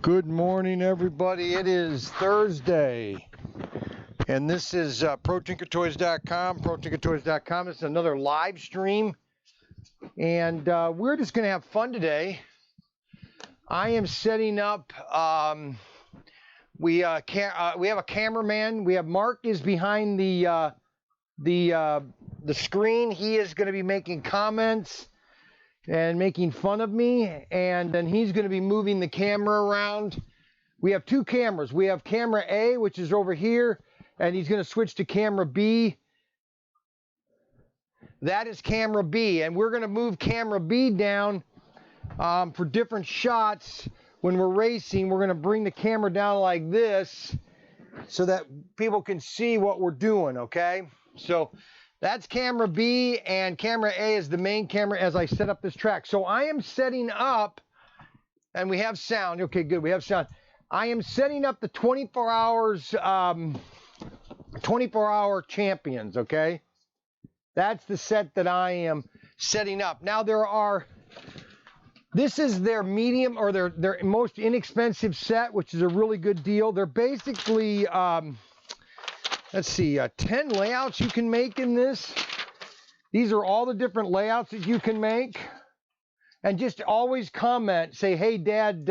Good morning, everybody. It is Thursday, and this is ProTinkerToys.com. ProTinkerToys.com. It's another live stream, and we're just going to have fun today. I am setting up. We have a cameraman. We have Mark is behind the screen. He is going to be making comments and making fun of me, and then he's going to be moving the camera around. We have two cameras. We have camera A, which is over here, and he's going to switch to camera B. That is camera B, and we're going to move camera B down for different shots. When we're racing, we're going to bring the camera down like this so that people can see what we're doing, okay? So that's camera B, and camera A is the main camera as I set up this track. So I am setting up, and we have sound. Okay, good, we have sound. I am setting up the 24 hour champions, okay? That's the set that I am setting up. Now this is their medium or their most inexpensive set, which is a really good deal. They're basically, let's see, 10 layouts you can make in this. These are all the different layouts that you can make. And just always comment, say, hey, Dad,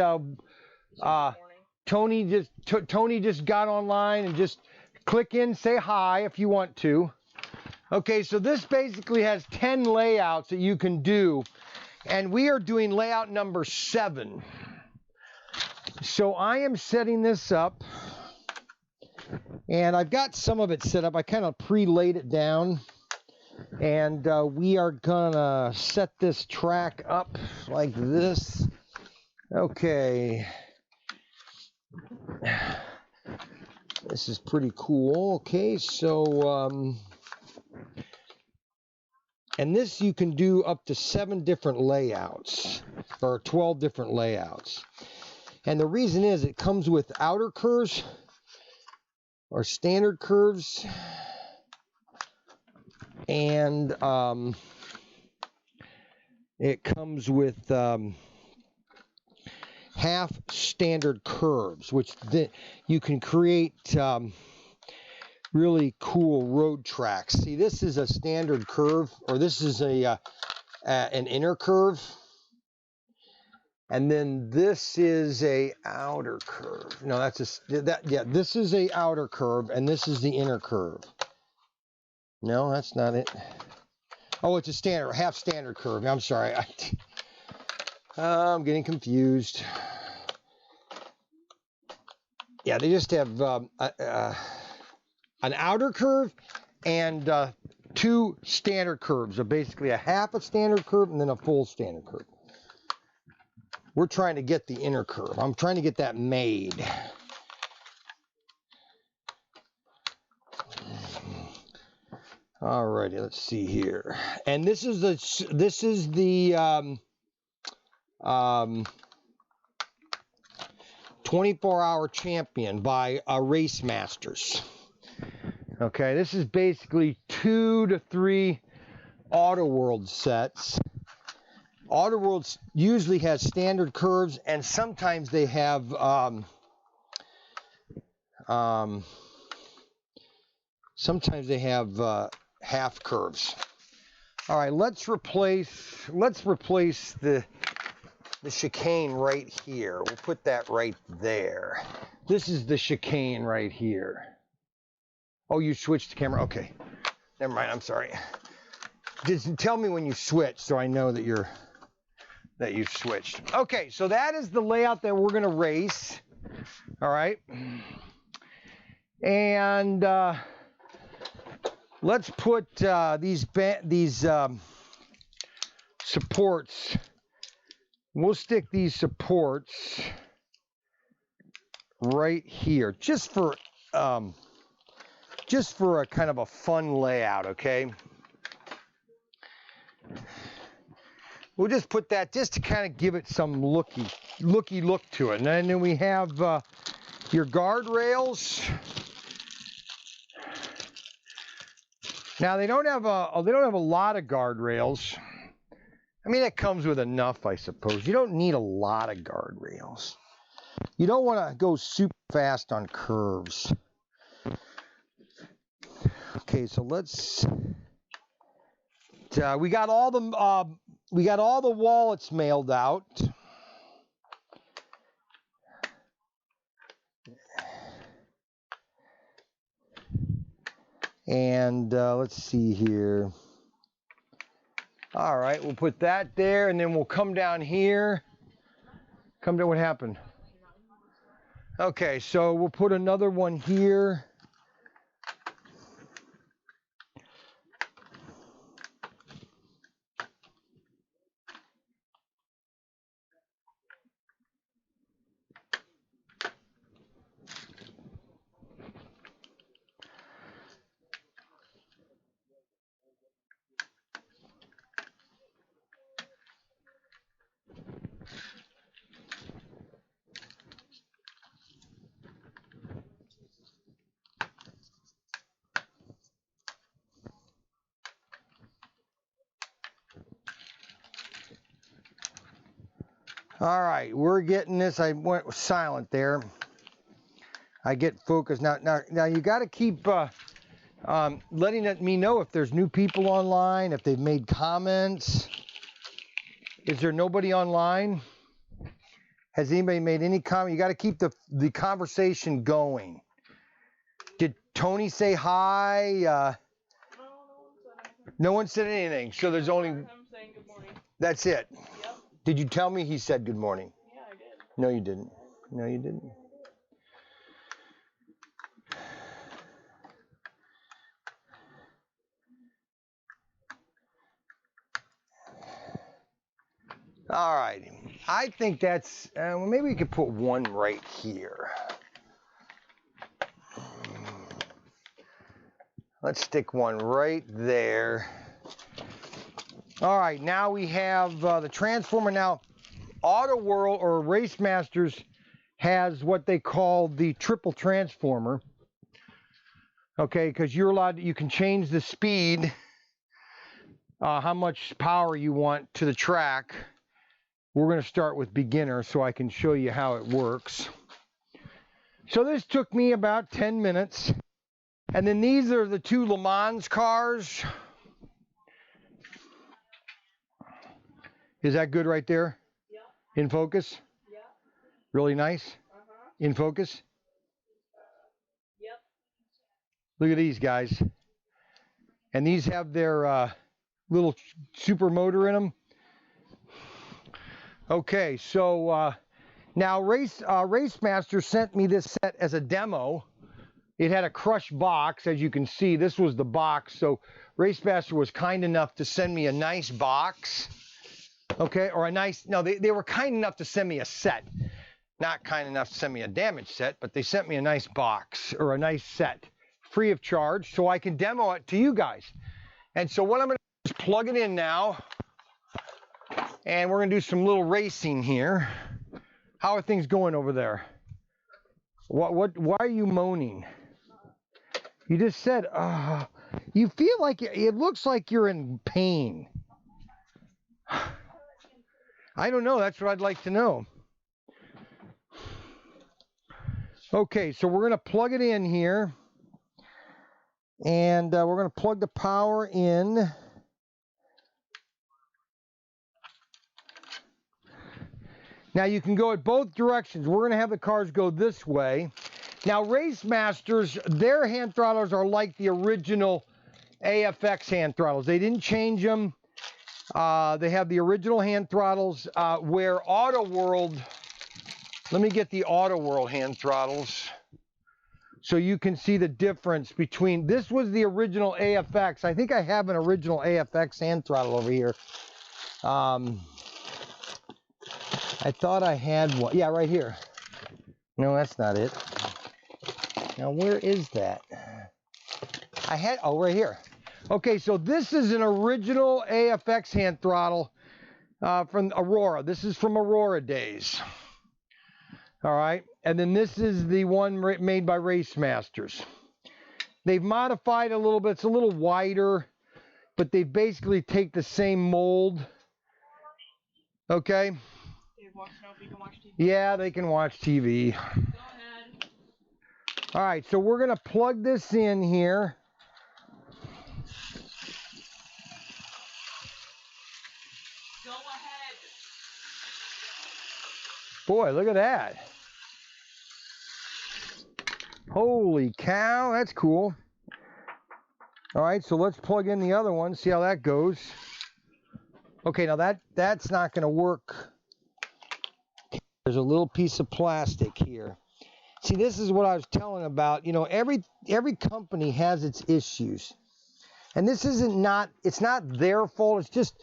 Tony just got online, and just click in, say hi if you want to. Okay, so this basically has 10 layouts that you can do. And we are doing layout number 7. So I am setting this up. And I've got some of it set up. I kind of pre-laid it down. And we are gonna set this track up like this. Okay. This is pretty cool. Okay, so and this you can do up to 7 different layouts, or 12 different layouts. And the reason is it comes with outer curves or standard curves, and it comes with half standard curves, which you can create really cool road tracks. See, this is a standard curve, or this is an inner curve, and then this is a outer curve. No, this is a outer curve, and this is the inner curve. No, that's not it. Oh, it's a half standard curve. I'm sorry. I'm getting confused. Yeah, they just have an outer curve and 2 standard curves. So basically a half a standard curve and then a full standard curve. We're trying to get the inner curve. I'm trying to get that made. Alrighty, let's see here. And this is the 24-hour champion by Race Masters. Okay, this is basically 2 to 3 Auto World sets. Auto World usually has standard curves, and sometimes they have half curves. All right, let's replace the chicane right here. We'll put that right there. This is the chicane right here. Oh, you switched the camera. Okay, never mind. I'm sorry. Just tell me when you switch, so I know that you've switched. Okay, so that is the layout that we're gonna race. All right, and let's put these supports. We'll stick these supports right here, just for a kind of a fun layout, okay? We'll just put that just to kind of give it some looky look to it. And then we have your guardrails. Now they don't have a lot of guardrails. I mean, it comes with enough, I suppose. You don't need a lot of guardrails. You don't want to go super fast on curves. Okay, so let's. We got all the wallets mailed out. And let's see here. All right, we'll put that there, and then we'll come down here. Come to what happened? Okay, so we'll put another one here. All right, we're getting this. I went silent there. I get focused. Now you got to keep letting me know if there's new people online, if they've made comments. Is there nobody online? Has anybody made any comment? You got to keep the conversation going. Did Tony say hi? No one said anything. So there's only. I'm saying good morning. That's it. Yep. Did you tell me he said good morning? Yeah, I did. No, you didn't. No, you didn't. All right. I think that's, well, maybe we could put one right here. Let's stick one right there. All right, now we have the transformer. Now, Auto World or Race Masters has what they call the triple transformer. Okay, because you can change the speed, how much power you want to the track. We're going to start with beginner so I can show you how it works. So this took me about 10 minutes. And then these are the two Le Mans cars. Is that good right there? Yeah. In focus? Yeah. Really nice? Uh-huh. In focus? Yep. Look at these guys. And these have their little super motor in them. Okay, so now Race Master sent me this set as a demo. It had a crushed box, as you can see. This was the box. So Race Master was kind enough to send me a nice box. Okay, or a nice, no, they were kind enough to send me a set. Not kind enough to send me a damaged set, but they sent me a nice box or a nice set, free of charge, so I can demo it to you guys. And so what I'm going to do is plug it in now. And we're going to do some little racing here. How are things going over there? Why are you moaning? You just said, you feel like it looks like you're in pain. I don't know. That's what I'd like to know. Okay, so we're going to plug it in here. And we're going to plug the power in. Now you can go at both directions. We're going to have the cars go this way. Now Race Masters, their hand throttles are like the original AFX hand throttles. They didn't change them. They have the original hand throttles where Auto World, let me get the Auto World hand throttles so you can see the difference between, this was the original AFX. I think I have an original AFX hand throttle over here. I thought I had one. Yeah, right here. No, that's not it. Now, where is that? I had, oh, right here. Okay, so this is an original AFX hand throttle from Aurora. This is from Aurora days. All right, and then this is the one made by Race Masters. They've modified a little bit. It's a little wider, but they basically take the same mold. Okay. You're wants to know if you can watch TV. Yeah, they can watch TV. Go ahead. All right, so we're going to plug this in here. Go ahead. Boy, look at that. Holy cow, that's cool. All right, so let's plug in the other one, see how that goes. Okay, now that's not going to work. There's a little piece of plastic here. See, this is what I was telling about. You know, every company has its issues. And this it's not their fault. It's just,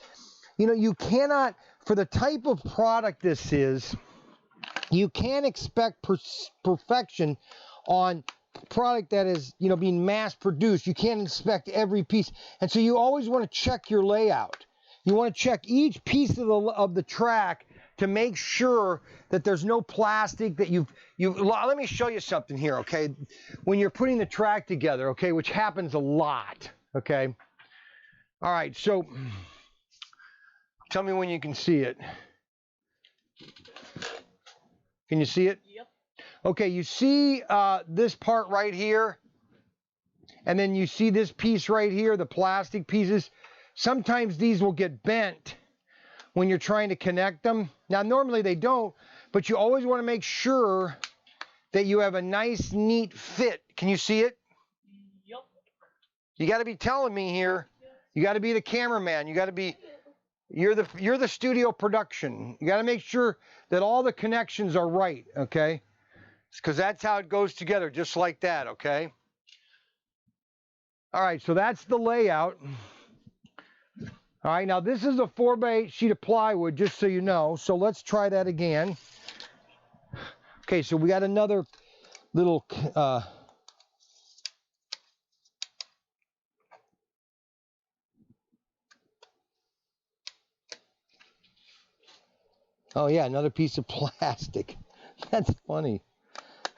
you know, you cannot, for the type of product this is, you can't expect perfection on product that is, you know, being mass produced. You can't expect every piece. And so you always want to check your layout. You want to check each piece of the track to make sure that there's no plastic that let me show you something here, okay? When you're putting the track together, okay, which happens a lot, okay? All right, so tell me when you can see it. Can you see it? Yep. Okay, you see this part right here, and then you see this piece right here, the plastic pieces. Sometimes these will get bent when you're trying to connect them. Now, normally they don't, but you always want to make sure that you have a nice, neat fit. Can you see it? Yep. You got to be telling me here. You got to be the cameraman. You got to be, you're the studio production. You got to make sure that all the connections are right, okay? Because that's how it goes together, just like that, okay? All right, so that's the layout. All right, now this is a 4x8 sheet of plywood, just so you know. So let's try that again. Okay, so we got another little, oh yeah, another piece of plastic. That's funny.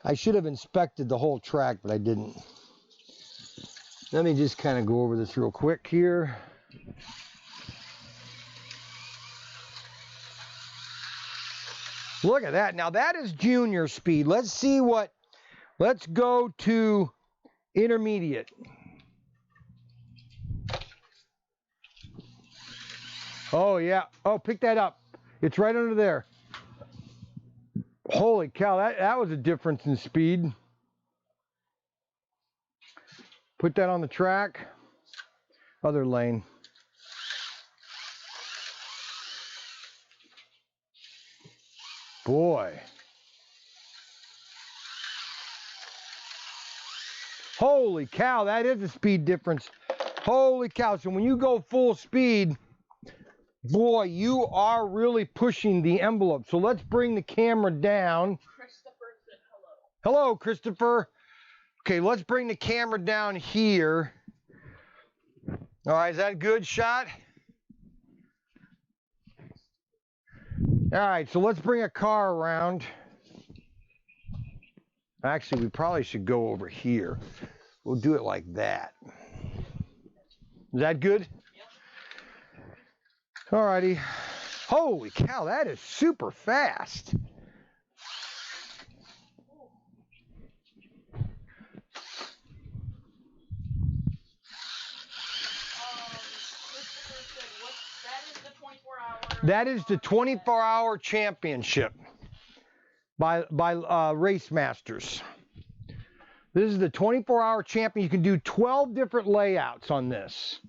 I should have inspected the whole track, but I didn't. Let me just kind of go over this real quick here. Look at that. Now that is junior speed. Let's go to intermediate. Oh yeah. Oh, pick that up. It's right under there. Holy cow, that was a difference in speed. Put that on the track. Other lane. Boy. Holy cow, that is a speed difference. Holy cow. So when you go full speed, boy, you are really pushing the envelope. So let's bring the camera down. Christopher said hello. Hello, Christopher. Okay, let's bring the camera down here. All right, is that a good shot? All right, so let's bring a car around. Actually, we probably should go over here. We'll do it like that. Is that good? Yep. All righty. Holy cow, that is super fast. That is the 24-hour championship by Race Masters. This is the 24-hour champion. You can do 12 different layouts on this.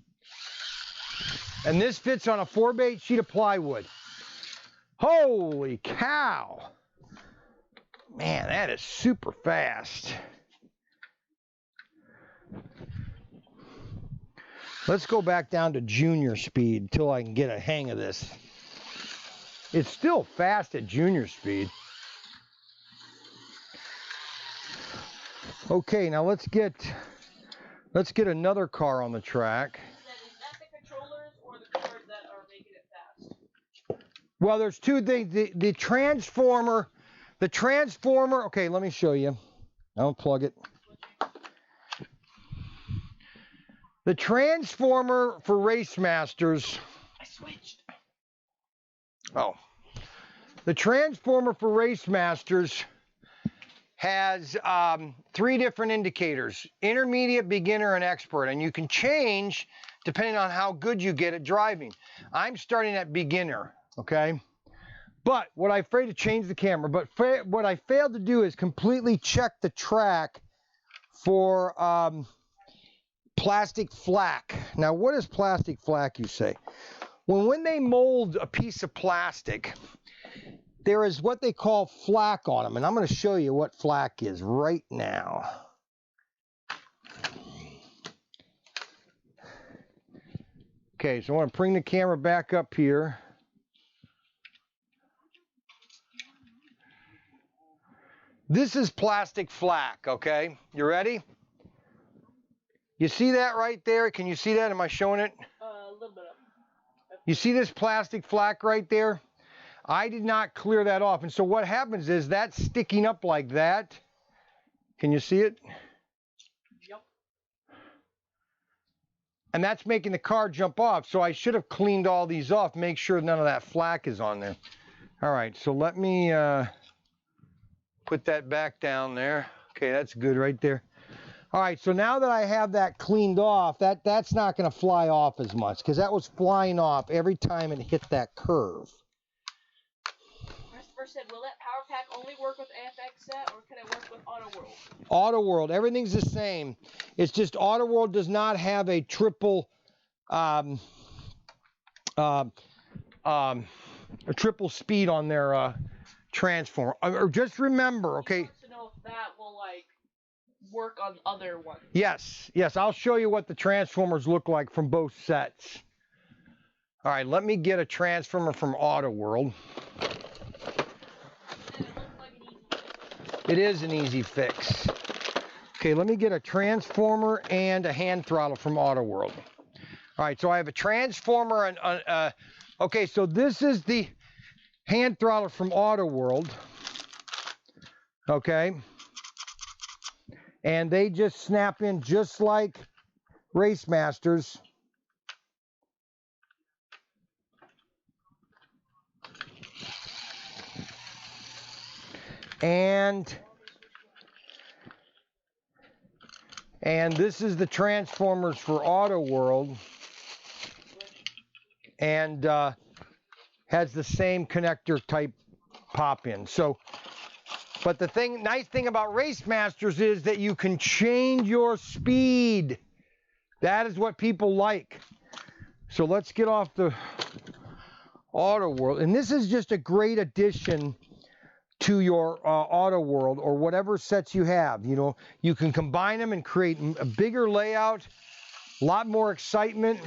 And this fits on a 4x8 sheet of plywood. Holy cow. Man, that is super fast. Let's go back down to junior speed until I can get a hang of this. It's still fast at junior speed. Okay, now let's get another car on the track. Is that the controllers or the cars that are making it fast? Well, there's two things. The transformer, okay, let me show you. I'll plug it. The transformer for Race Masters. I switched. Oh. The transformer for Race Masters has 3 different indicators: intermediate, beginner, and expert. And you can change depending on how good you get at driving. I'm starting at beginner, okay? But what I failed to change the camera, but what I failed to do is completely check the track for plastic flak. Now, what is plastic flak, you say? Well, when they mold a piece of plastic, there is what they call flak on them, and I'm going to show you what flak is right now. Okay, so I want to bring the camera back up here. This is plastic flak, okay? You ready? You see that right there? Can you see that? Am I showing it? A little bit of. You see this plastic flak right there? I did not clear that off. And so what happens is that's sticking up like that. Can you see it? Yep. And that's making the car jump off. So I should have cleaned all these off, make sure none of that flak is on there. All right, so let me put that back down there. Okay, that's good right there. All right, so now that I have that cleaned off, that's not going to fly off as much, because that was flying off every time it hit that curve. Christopher said, will that power pack only work with AFX set, or can it work with Auto World? Auto World, everything's the same. It's just Auto World does not have a triple speed on their transformer. Or just remember, okay. He wants to know if that will like work on other ones. Yes, I'll show you what the transformers look like from both sets. All right, let me get a transformer from Auto World. It is an easy fix. Okay, let me get a transformer and a hand throttle from Auto World. All right, so I have a transformer and okay, so this is the hand throttle from Auto World. Okay. And they just snap in just like Race Masters. And this is the transformers for Auto World. And has the same connector type pop in. So, but the nice thing about Race Masters is that you can change your speed. That is what people like. So let's get off the Auto World. And this is just a great addition to your Auto World or whatever sets you have. You know, you can combine them and create a bigger layout, a lot more excitement.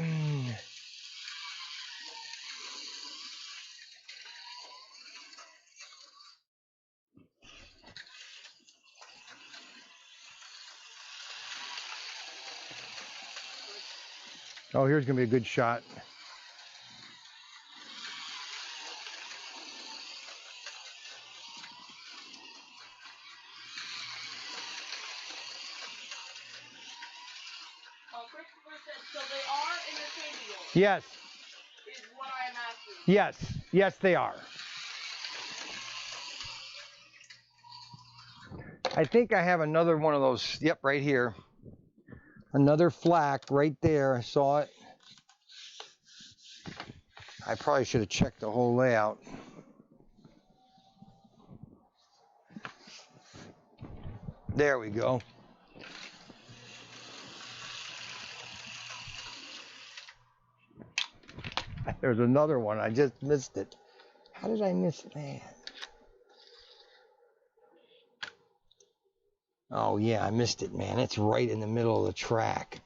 Oh, here's going to be a good shot. Christopher said, so they are interchangeable. Yes. Is what I am asking. Yes, they are. I think I have another one of those. Yep, right here. Another flak right there. I saw it. I probably should have checked the whole layout. There we go. There's another one. I just missed it. How did I miss that? Oh, yeah, I missed it, man. It's right in the middle of the track.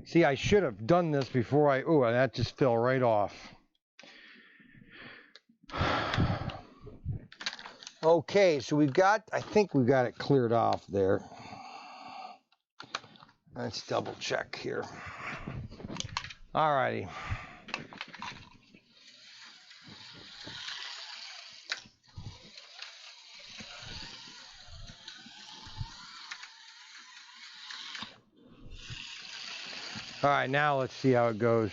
See, I should have done this before oh, that just fell right off. Okay, so I think we've got it cleared off there. Let's double check here. All righty. All right, now let's see how it goes.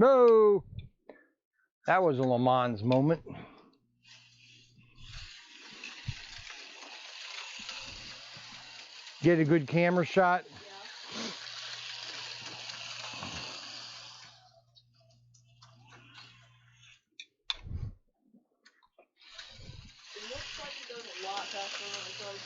No! That was a Le Mans moment. Get a good camera shot. Yeah. It looks like it goes a lot faster than it does.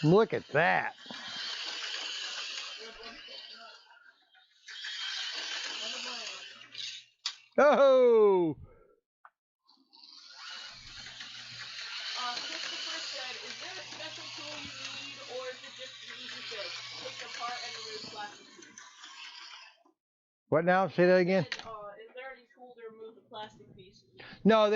Look at that. Oh! Christopher said, is there a special tool you need, or is it just an easy fix? Take it apart and remove plastic piece. What now? Say that again. And, is there any tool to remove the plastic pieces? No,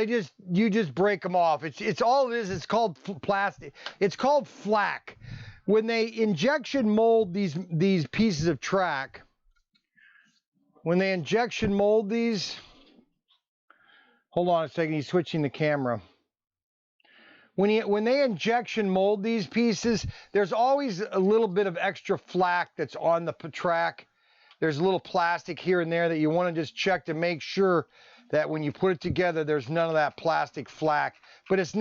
you just break them off. It's all it is. It's called plastic. It's called flak. When they injection mold these pieces of track, when they injection mold these, hold on a second. He's switching the camera. When they injection mold these pieces, there's always a little bit of extra flak that's on the track. There's a little plastic here and there that you want to just check to make sure that when you put it together, there's none of that plastic flak. But it's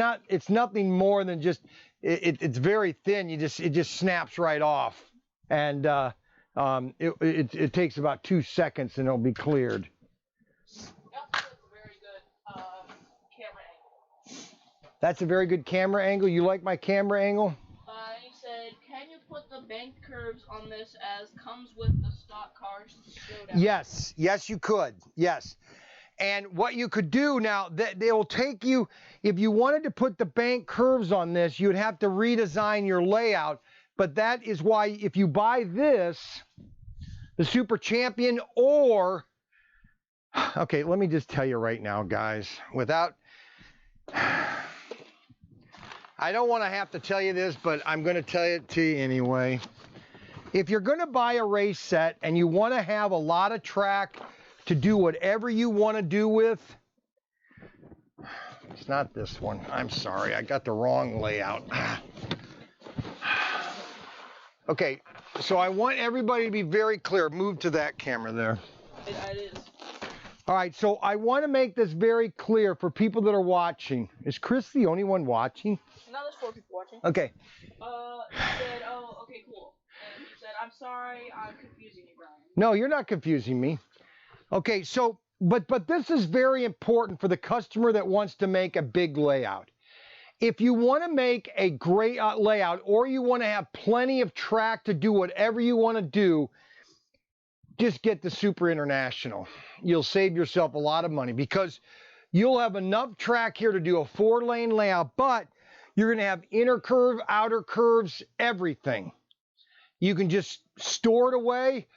nothing more than just, it's very thin. It just snaps right off. And it takes about 2 seconds and it'll be cleared. That's a very good camera angle. That's a very good camera angle. You like my camera angle? He said, can you put the bank curves on this as comes with the Slotcar showdown? Yes, you could. Yes. And what you could do now, they will take you, if you wanted to put the bank curves on this, you'd have to redesign your layout. But that is why if you buy this, the Super Champion, or, okay, let me just tell you right now, guys, without, I don't want to have to tell you this, but I'm going to tell it to you anyway. If you're going to buy a race set and you want to have a lot of track to do whatever you want to do with, it's not this one. I'm sorry, I got the wrong layout. Okay, so I want everybody to be very clear. Move to that camera there. It is. All right, so I want to make this very clear for people that are watching. Is Chris the only one watching? No, there's 4 people watching. Okay. He said, oh, okay, cool. And he said, I'm sorry, I'm confusing you, Brian. No, you're not confusing me. Okay, so, but this is very important for the customer that wants to make a big layout. If you want to make a great layout, or you want to have plenty of track to do whatever you want to do, just get the Super International. You'll save yourself a lot of money because you'll have enough track here to do a 4-lane layout, but you're going to have inner curve, outer curves, everything. You can just store it away.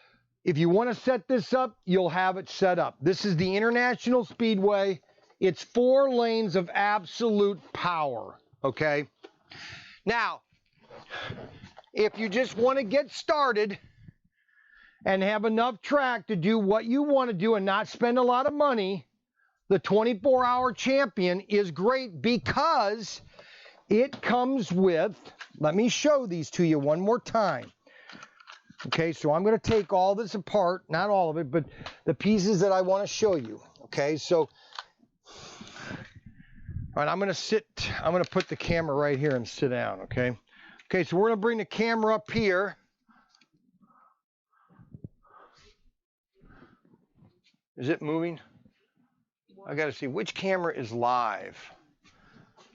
If you want to set this up, you'll have it set up. This is the International Speedway. It's 4 lanes of absolute power, okay? Now, if you just want to get started and have enough track to do what you want to do and not spend a lot of money, the 24-hour Champion is great because it comes with, let me show these to you one more time. Okay, so I'm going to take all this apart, not all of it, but the pieces that I want to show you. Okay, so, all right, I'm going to put the camera right here and sit down, okay? Okay, so we're going to bring the camera up here. Is it moving? I got to see which camera is live.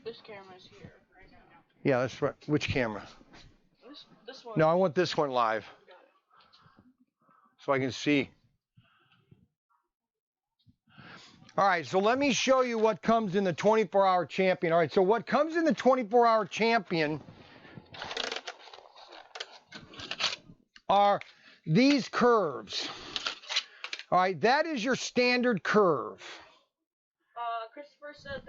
This camera is here right now. Yeah, that's right. Which camera? This one. No, I want this one live. So I can see. All right, so let me show you what comes in the 24-hour Champion. All right, so what comes in the 24-hour Champion are these curves. All right, that is your standard curve. Christopher said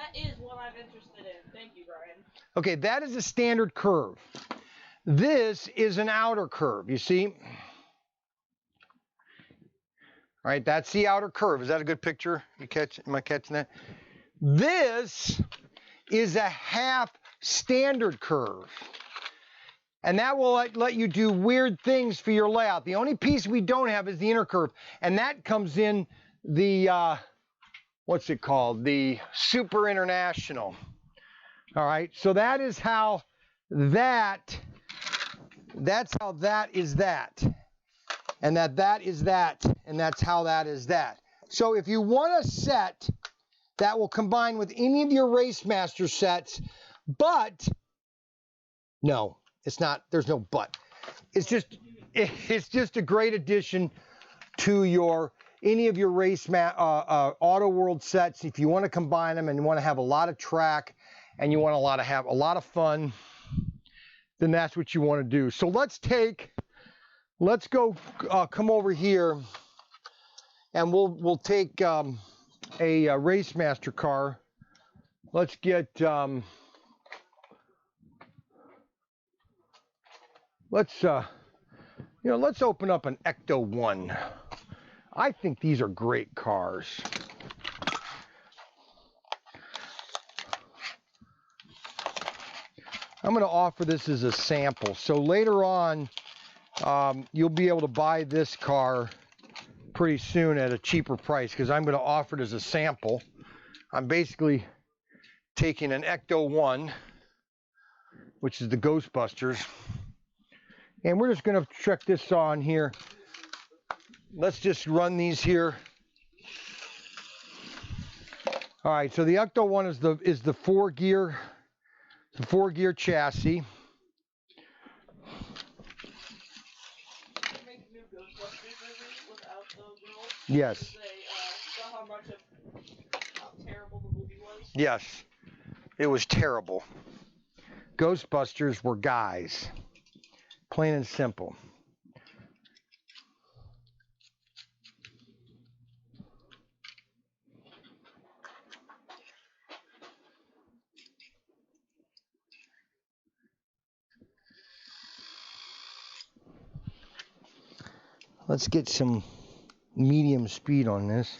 That is what I'm interested in. Thank you, Brian. Okay, that is a standard curve. This is an outer curve, you see? All right, that's the outer curve. Is that a good picture? Am I catching that? This is a half standard curve. And that will let you do weird things for your layout. The only piece we don't have is the inner curve. And that comes in the, what's it called? The Super International. All right, so that is how that's how that is that. And that is that. And that's how that is that. So if you want a set that will combine with any of your Racemaster sets, but, no. It's not, there's no but. It's just a great addition to your, any of your Auto World sets. If you want to combine them and you want to have a lot of track and you want to have a lot of fun, then that's what you want to do. So let's go come over here and we'll take a Racemaster car. Let's get, let's open up an Ecto 1. I think these are great cars. I'm going to offer this as a sample. So later on, you'll be able to buy this car pretty soon at a cheaper price because I'm going to offer it as a sample. I'm basically taking an Ecto 1, which is the Ghostbusters. And we're just going to check this on here. Let's just run these here. All right, so the Ecto 1 is the 4-gear chassis. Make new Ghostbusters movies without the girls. Yes. They saw how terrible the movie was. Yes, it was terrible. Ghostbusters were guys. Plain and simple. Let's get some medium speed on this.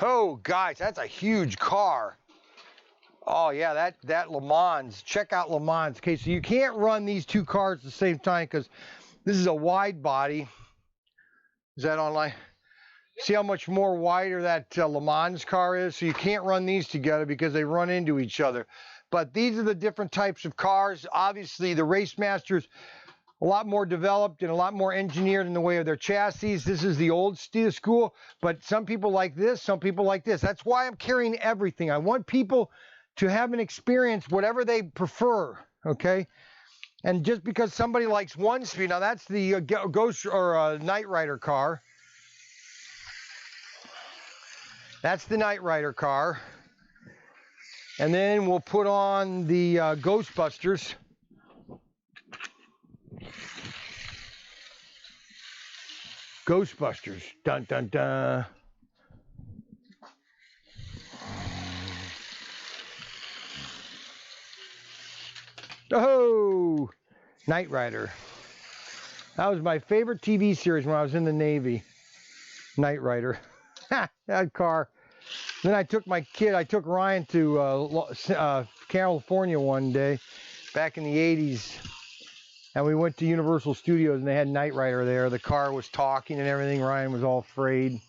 Oh, guys, that's a huge car. Oh, yeah, that Le Mans. Check out Le Mans. Okay, so you can't run these two cars at the same time because this is a wide body. Is that online? See how much more wider that Le Mans car is? So you can't run these together because they run into each other. But these are the different types of cars. Obviously, the Racemasters, a lot more developed and a lot more engineered in the way of their chassis. This is the old school, but some people like this, some people like this. That's why I'm carrying everything. I want people to have an experience, whatever they prefer, okay? And just because somebody likes one speed, now that's the Ghost or Knight Rider car. That's the Knight Rider car. And then we'll put on the Ghostbusters. Ghostbusters. Dun, dun, dun. Oh, Knight Rider. That was my favorite TV series when I was in the Navy. Knight Rider. That car. Then I took Ryan to California one day back in the 80s. And we went to Universal Studios and they had Knight Rider there. The car was talking and everything. Ryan was all afraid.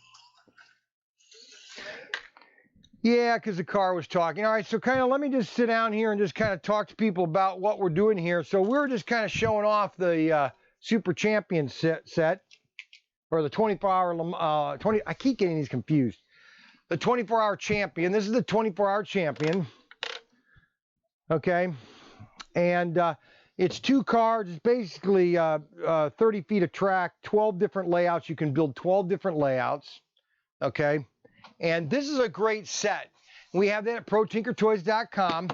Yeah, because the car was talking. All right, so kind of let me just sit down here and just kind of talk to people about what we're doing here. So we're just kind of showing off the Super Champion set, or the 24-hour, I keep getting these confused. The 24-hour Champion. This is the 24-hour Champion. Okay. And it's two cars. It's basically 30 feet of track, 12 different layouts. You can build 12 different layouts. Okay. And this is a great set. We have that at ProTinkerToys.com.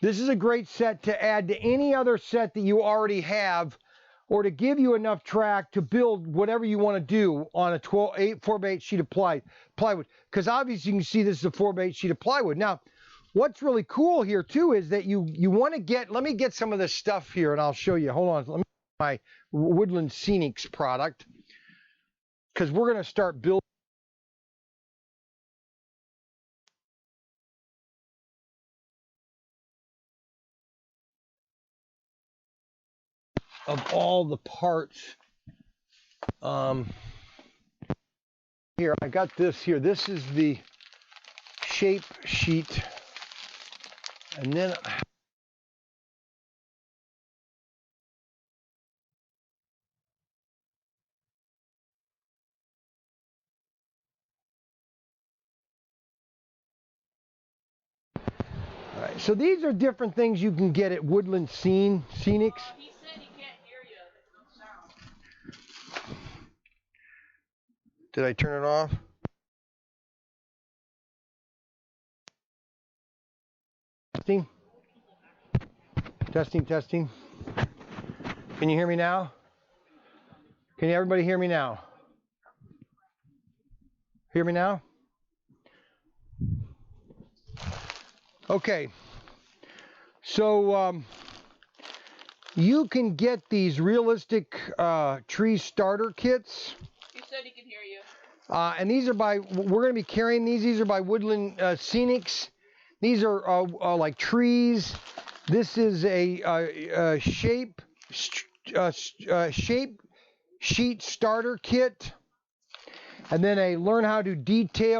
This is a great set to add to any other set that you already have or to give you enough track to build whatever you want to do on a 4x8 sheet of plywood. Because obviously you can see this is a 4x8 sheet of plywood. Now, what's really cool here too is that you want to get, let me get some of this stuff here and I'll show you. Hold on, let me get my Woodland Scenics product, because we're going to start building of all the parts. Here, I got this here. This is the shape sheet. And then all right, so these are different things you can get at Woodland Scenics. He said he can't hear you. There's no sound. Did I turn it off? Testing. Testing, testing. Can you hear me now? Can everybody hear me now? Hear me now? Okay. So you can get these realistic tree starter kits. He said he can hear you. And these are by, we're going to be carrying these. These are by Woodland Scenics. These are like trees. This is a shape sheet starter kit. And then a learn how to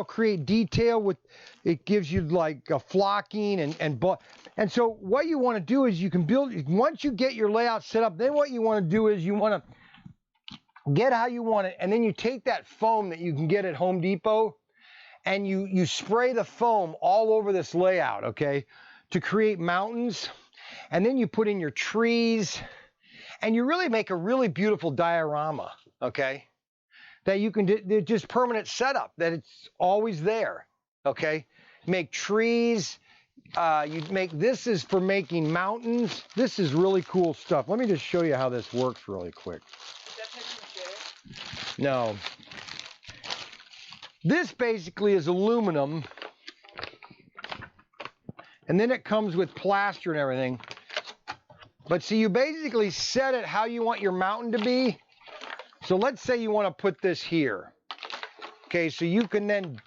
create detail with, it gives you like a flocking and so what you want to do is you can build, once you get your layout set up, then what you want to do is you want to get how you want it, and then you take that foam that you can get at Home Depot and you spray the foam all over this layout, okay, to create mountains. And then you put in your trees and you really make a really beautiful diorama, okay, that you can do, just permanent setup, that it's always there, okay. Make trees, you make, this is for making mountains. This is really cool stuff. Let me just show you how this works really quick. Is that paper mache? No. This basically is aluminum, and then it comes with plaster and everything. But see, you basically set it how you want your mountain to be. So let's say you want to put this here. Okay, so you can then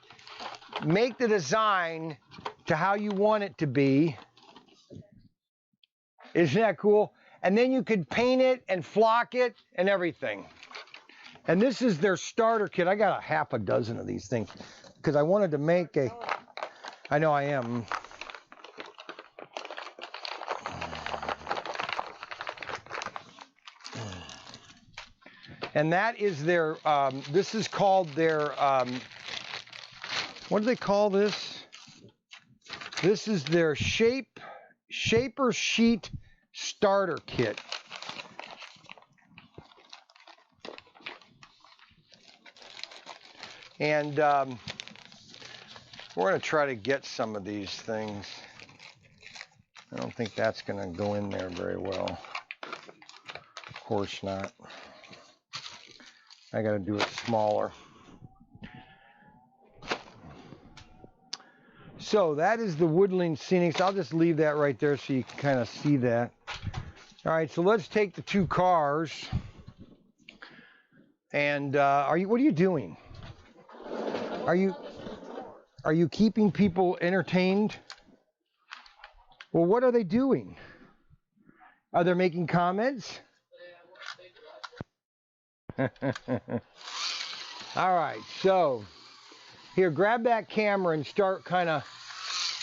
make the design to how you want it to be. Isn't that cool? And then you could paint it and flock it and everything. And this is their starter kit. I got a half a dozen of these things because I wanted to make a, I know I am. And that is their, this is called their, what do they call this? This is their shaper sheet starter kit. And we're going to try to get some of these things. I don't think that's going to go in there very well. Of course not. I got to do it smaller. So that is the Woodland Scenics. I'll just leave that right there so you can kind of see that. All right, so let's take the two cars. And what are you doing? Are you keeping people entertained? Well, what are they doing? Are they making comments? All right, so here, grab that camera and start kind of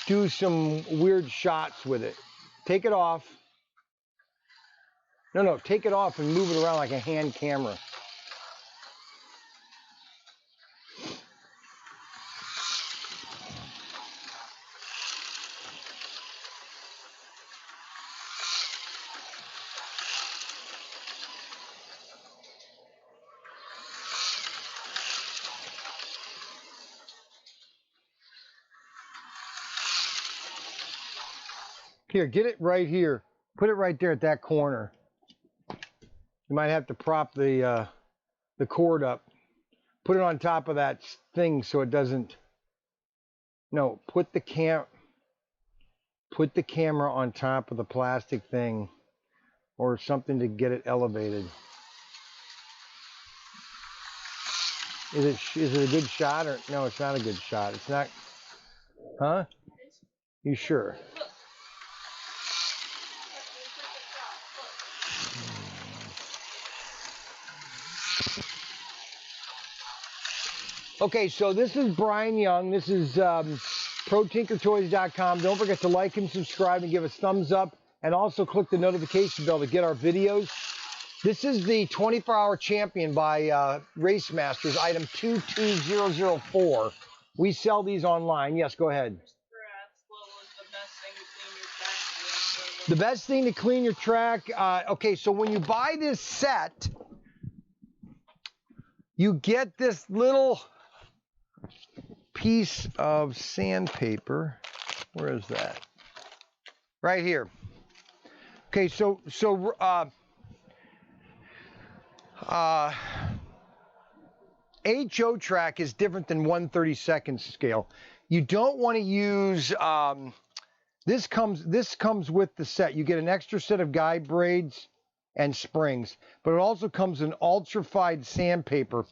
do some weird shots with it. Take it off. No, take it off and move it around like a hand camera. Here, get it right here. Put it right there at that corner. You might have to prop the cord up. Put it on top of that thing so it doesn't. No, put the camera on top of the plastic thing or something to get it elevated. Is it a good shot or no? It's not a good shot. It's not. Huh? You sure? Okay, so this is Brian Young. This is ProTinkerToys.com. Don't forget to like and subscribe and give us thumbs up, and also click the notification bell to get our videos. This is the 24-hour champion by Race Masters, item 22004. We sell these online. Yes, go ahead. The best thing to clean your track. Okay, so when you buy this set, you get this little piece of sandpaper. Where is that? Right here. Okay, so HO track is different than 1/32 scale. You don't want to use this comes with the set. You get an extra set of guide braids and springs, but it also comes in ultra-fine sandpaper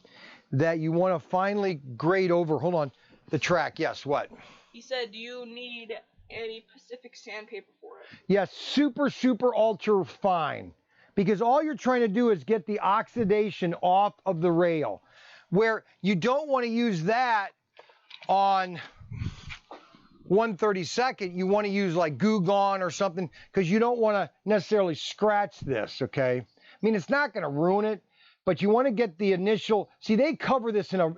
that you want to finely grade over. Hold on, the track. Yes, what? He said, do you need any Pacific sandpaper for it? Yes, super ultra fine, because all you're trying to do is get the oxidation off of the rail, where you don't want to use that on 1/32. You want to use like Goo Gone or something, because you don't want to necessarily scratch this. Okay, I mean, it's not going to ruin it, but you want to get the initial. See, they cover this in a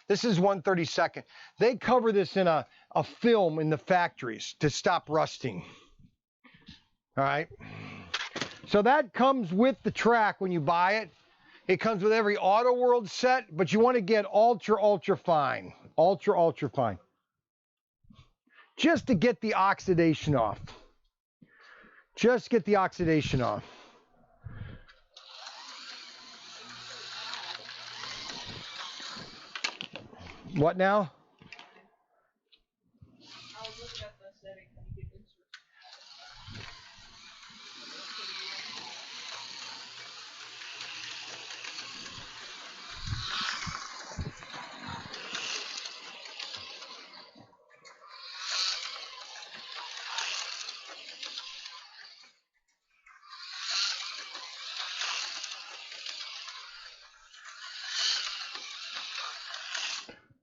this is 1/32. They cover this in a film in the factories to stop rusting. All right, so that comes with the track when you buy it. It comes with every Auto World set, but you want to get ultra fine, ultra fine, just to get the oxidation off. Just get the oxidation off. What now? I was looking at the setting. You could insert.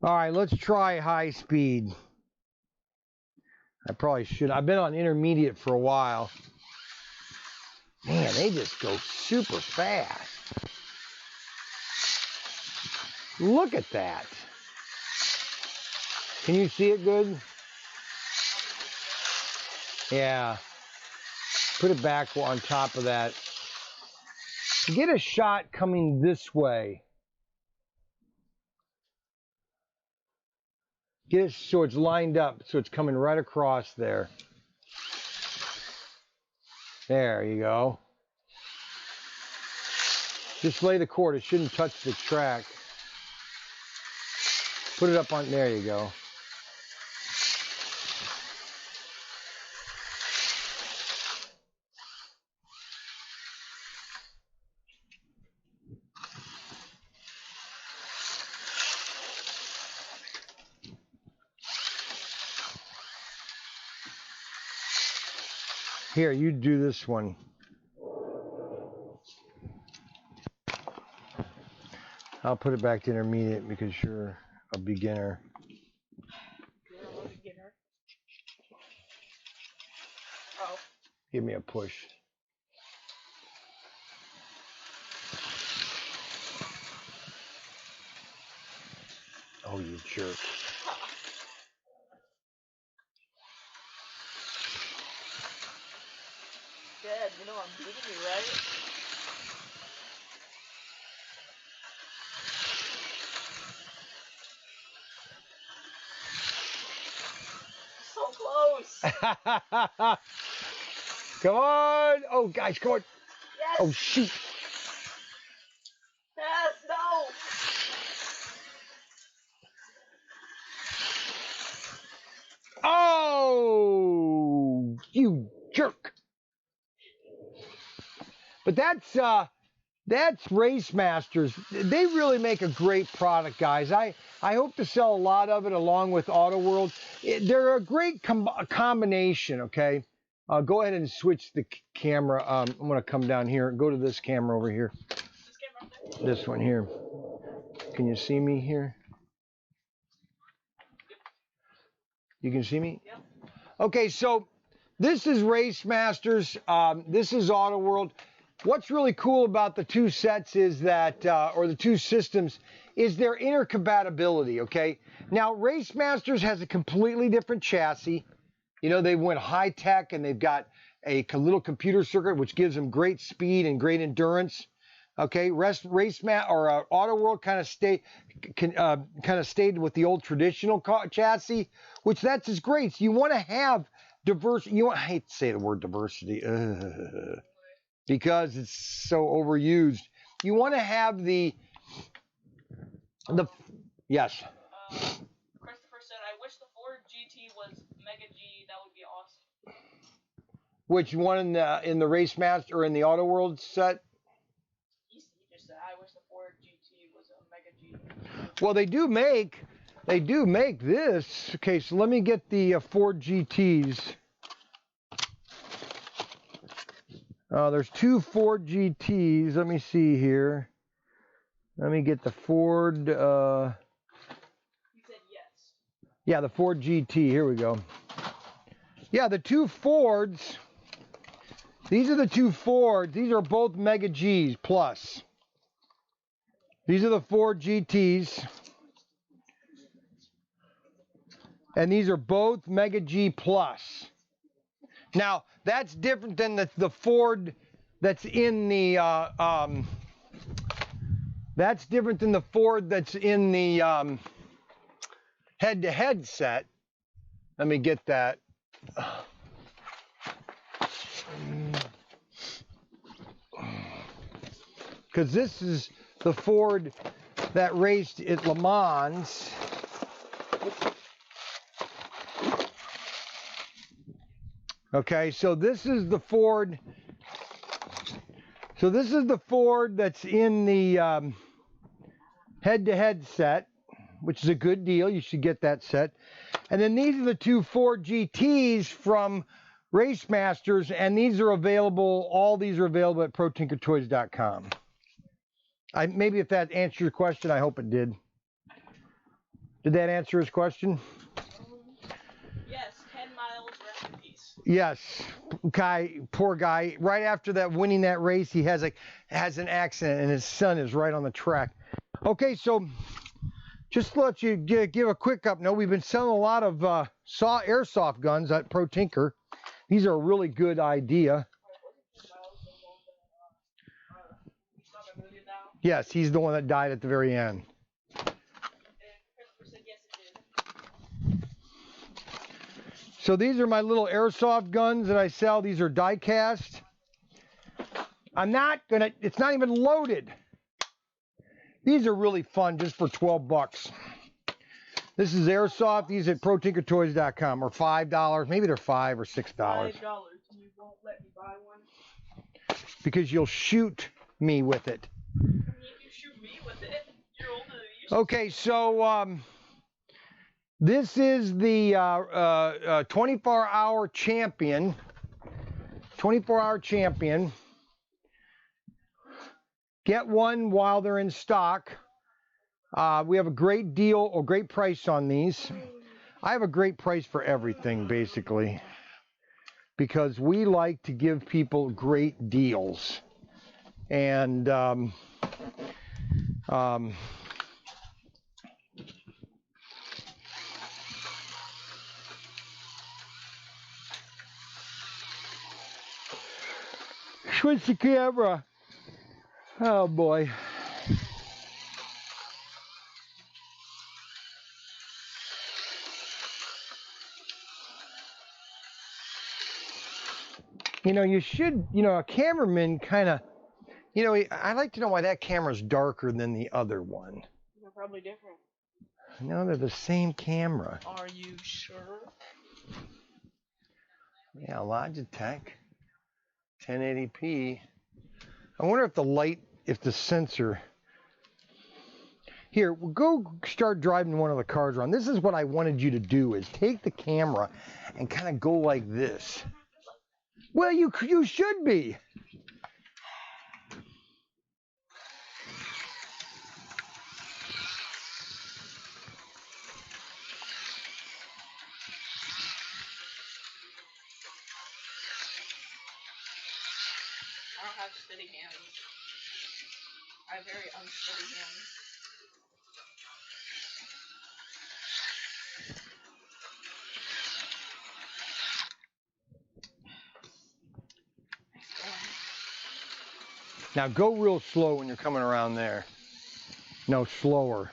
All right, let's try high speed. I probably should. I've been on intermediate for a while. Man, they just go super fast. Look at that. Can you see it good? Yeah. Put it back on top of that. Get a shot coming this way. Get it so it's lined up, so it's coming right across there. There you go. Just lay the cord. It shouldn't touch the track. Put it up on, there you go. Here, you do this one. I'll put it back to intermediate because you're a beginner. You're a beginner. Oh. Give me a push. Oh, you jerk. Dad, you know I'm beating you, right? So close. Come on. Oh, guys, come on. Yes. Oh, shoot. you jerk. But that's Race Masters. They really make a great product, guys. I hope to sell a lot of it along with Auto World. They're a great combination, okay? Go ahead and switch the camera. I'm going to come down here. Go to this camera over here. This camera up there? This one here. Can you see me here? You can see me? Yep. Okay, so this is Race Masters. This is Auto World. What's really cool about the two sets is that, or the two systems, is their intercompatibility, okay? Now, Race Masters has a completely different chassis. You know, they went high-tech, and they've got a little computer circuit, which gives them great speed and great endurance. Okay, Auto World kind of stayed with the old traditional chassis, which that's just great. So you want to have diversity. I hate to say the word diversity. Because it's so overused. You want to have the yes. Christopher said, "I wish the Ford GT was Mega G. That would be awesome." Which one in the Race Master or in the Auto World set? He just said, "I wish the Ford GT was a Mega G." Well, they do make this. Okay, so let me get the Ford GTs. There's two Ford GTs. Let me see here. Let me get the Ford. He said yes. Yeah, the Ford GT. Here we go. Yeah, the two Fords. These are the two Fords. These are both Mega Gs plus. These are the Ford GTs. And these are both Mega G plus. Now, that's different than the Ford that's in the head-to-head set. Let me get that. Because this is the Ford that raced at Le Mans. Okay, so this is the Ford. So this is the Ford that's in the head-to-head set, which is a good deal. You should get that set. And then these are the two Ford GTs from Race Masters, and these are available. All these are available at ProTinkerToys.com. Maybe if that answers your question, I hope it did. Did that answer his question? Yes, 10 miles, rest in peace. Yes, poor guy. Right after that, winning that race, he has an accident, and his son is right on the track. Okay, so just to let you give a quick up note, we've been selling a lot of airsoft guns at ProTinker. These are a really good idea. Yes, he's the one that died at the very end. So these are my little airsoft guns that I sell. These are die cast. It's not even loaded. These are really fun just for 12 bucks. This is airsoft. These at ProTinkerToys.com, or $5. Maybe they're $5 or $6. $5. You won't let me buy one? Because you'll shoot me with it. I mean, if you shoot me with it, you're older than you. Okay, so this is the 24-hour champion. 24-hour champion. Get one while they're in stock. We have a great deal or great price on these. I have a great price for everything, basically, because we like to give people great deals. And switch the camera. Oh boy. A cameraman kind of, I'd like to know why that camera's darker than the other one. They're probably different. No, they're the same camera. Are you sure? Yeah, Logitech 1080p. I wonder if the light, if the sensor. Here, we'll go start driving one of the cars around. This is what I wanted you to do, is take the camera and kind of go like this. Well, you should be. I don't have steady hands. I have very unsteady hands. Now go real slow when you're coming around there. No, slower.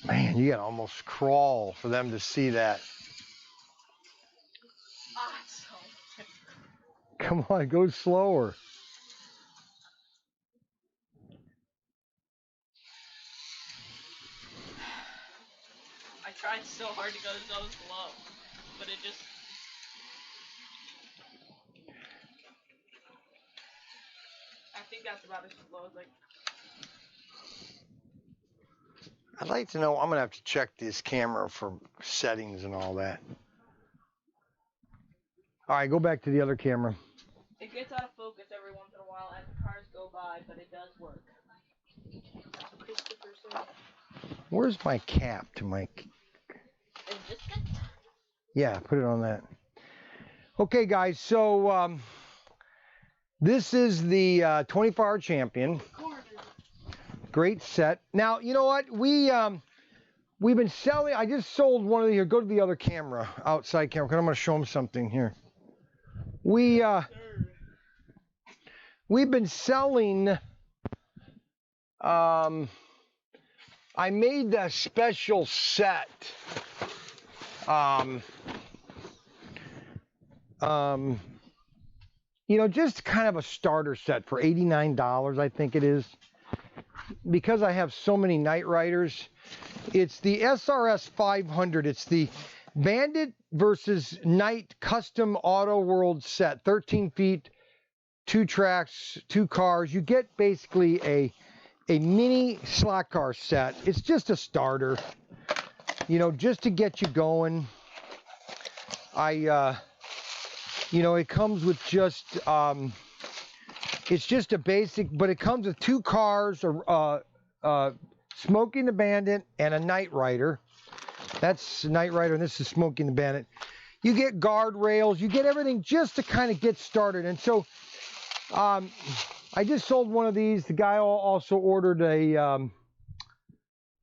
Man, you gotta almost crawl for them to see that. Awesome. Come on, go slower. I tried so hard to go so slow, but it just... I think that's about as slow as I'd like to know, I'm gonna have to check this camera for settings and all that. All right, go back to the other camera. It gets out of focus every once in a while as the cars go by, but it does work. Christopher said. Where's my cap to my... Is this it? Yeah, put it on that. Okay, guys, so this is the 24-hour champion. Great set. Now, you know what? We've been selling. I just sold one of the here. Go to the other camera, outside camera, because I'm going to show them something here. We've been selling. I made a special set. You know, just kind of a starter set for $89, I think it is. Because I have so many Night Riders, it's the SRS 500. It's the Bandit versus Knight Custom Auto World set. 13 feet, 2 tracks, 2 cars. You get basically a mini Slotcar set. It's just a starter, you know, just to get you going. You know, it comes with just, it's just a basic, but it comes with 2 cars, Smoking the Bandit and a Night Rider. That's Night Rider, and this is Smoking the Bandit. You get guardrails, you get everything just to kind of get started. And so, I just sold one of these. The guy also ordered a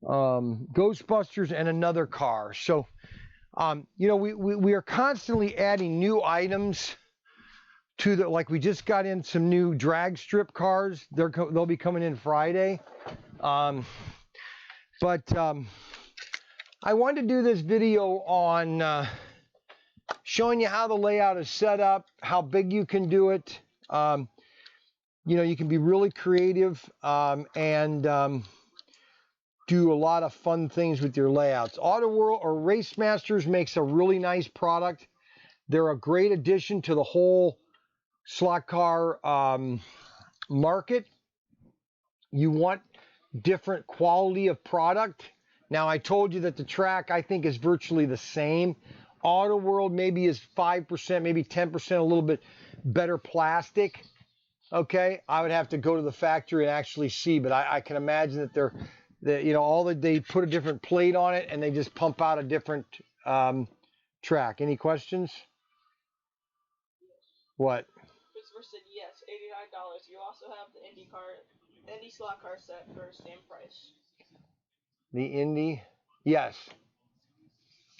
Ghostbusters and another car. So, you know, we are constantly adding new items to the, like we just got in some new drag strip cars. They'll be coming in Friday. I wanted to do this video on showing you how the layout is set up, how big you can do it. You know, you can be really creative and do a lot of fun things with your layouts. Auto World or Race Masters makes a really nice product. They're a great addition to the whole slot car market. You want different quality of product. Now, I told you that the track, I think, is virtually the same. Auto World maybe is 5%, maybe 10%, a little bit better plastic. Okay, I would have to go to the factory and actually see, but I can imagine that you know, they put a different plate on it and they just pump out a different track. Any questions? What? Christopher said yes, $89. You also have the Indy slot car set for same price. The Indy? Yes.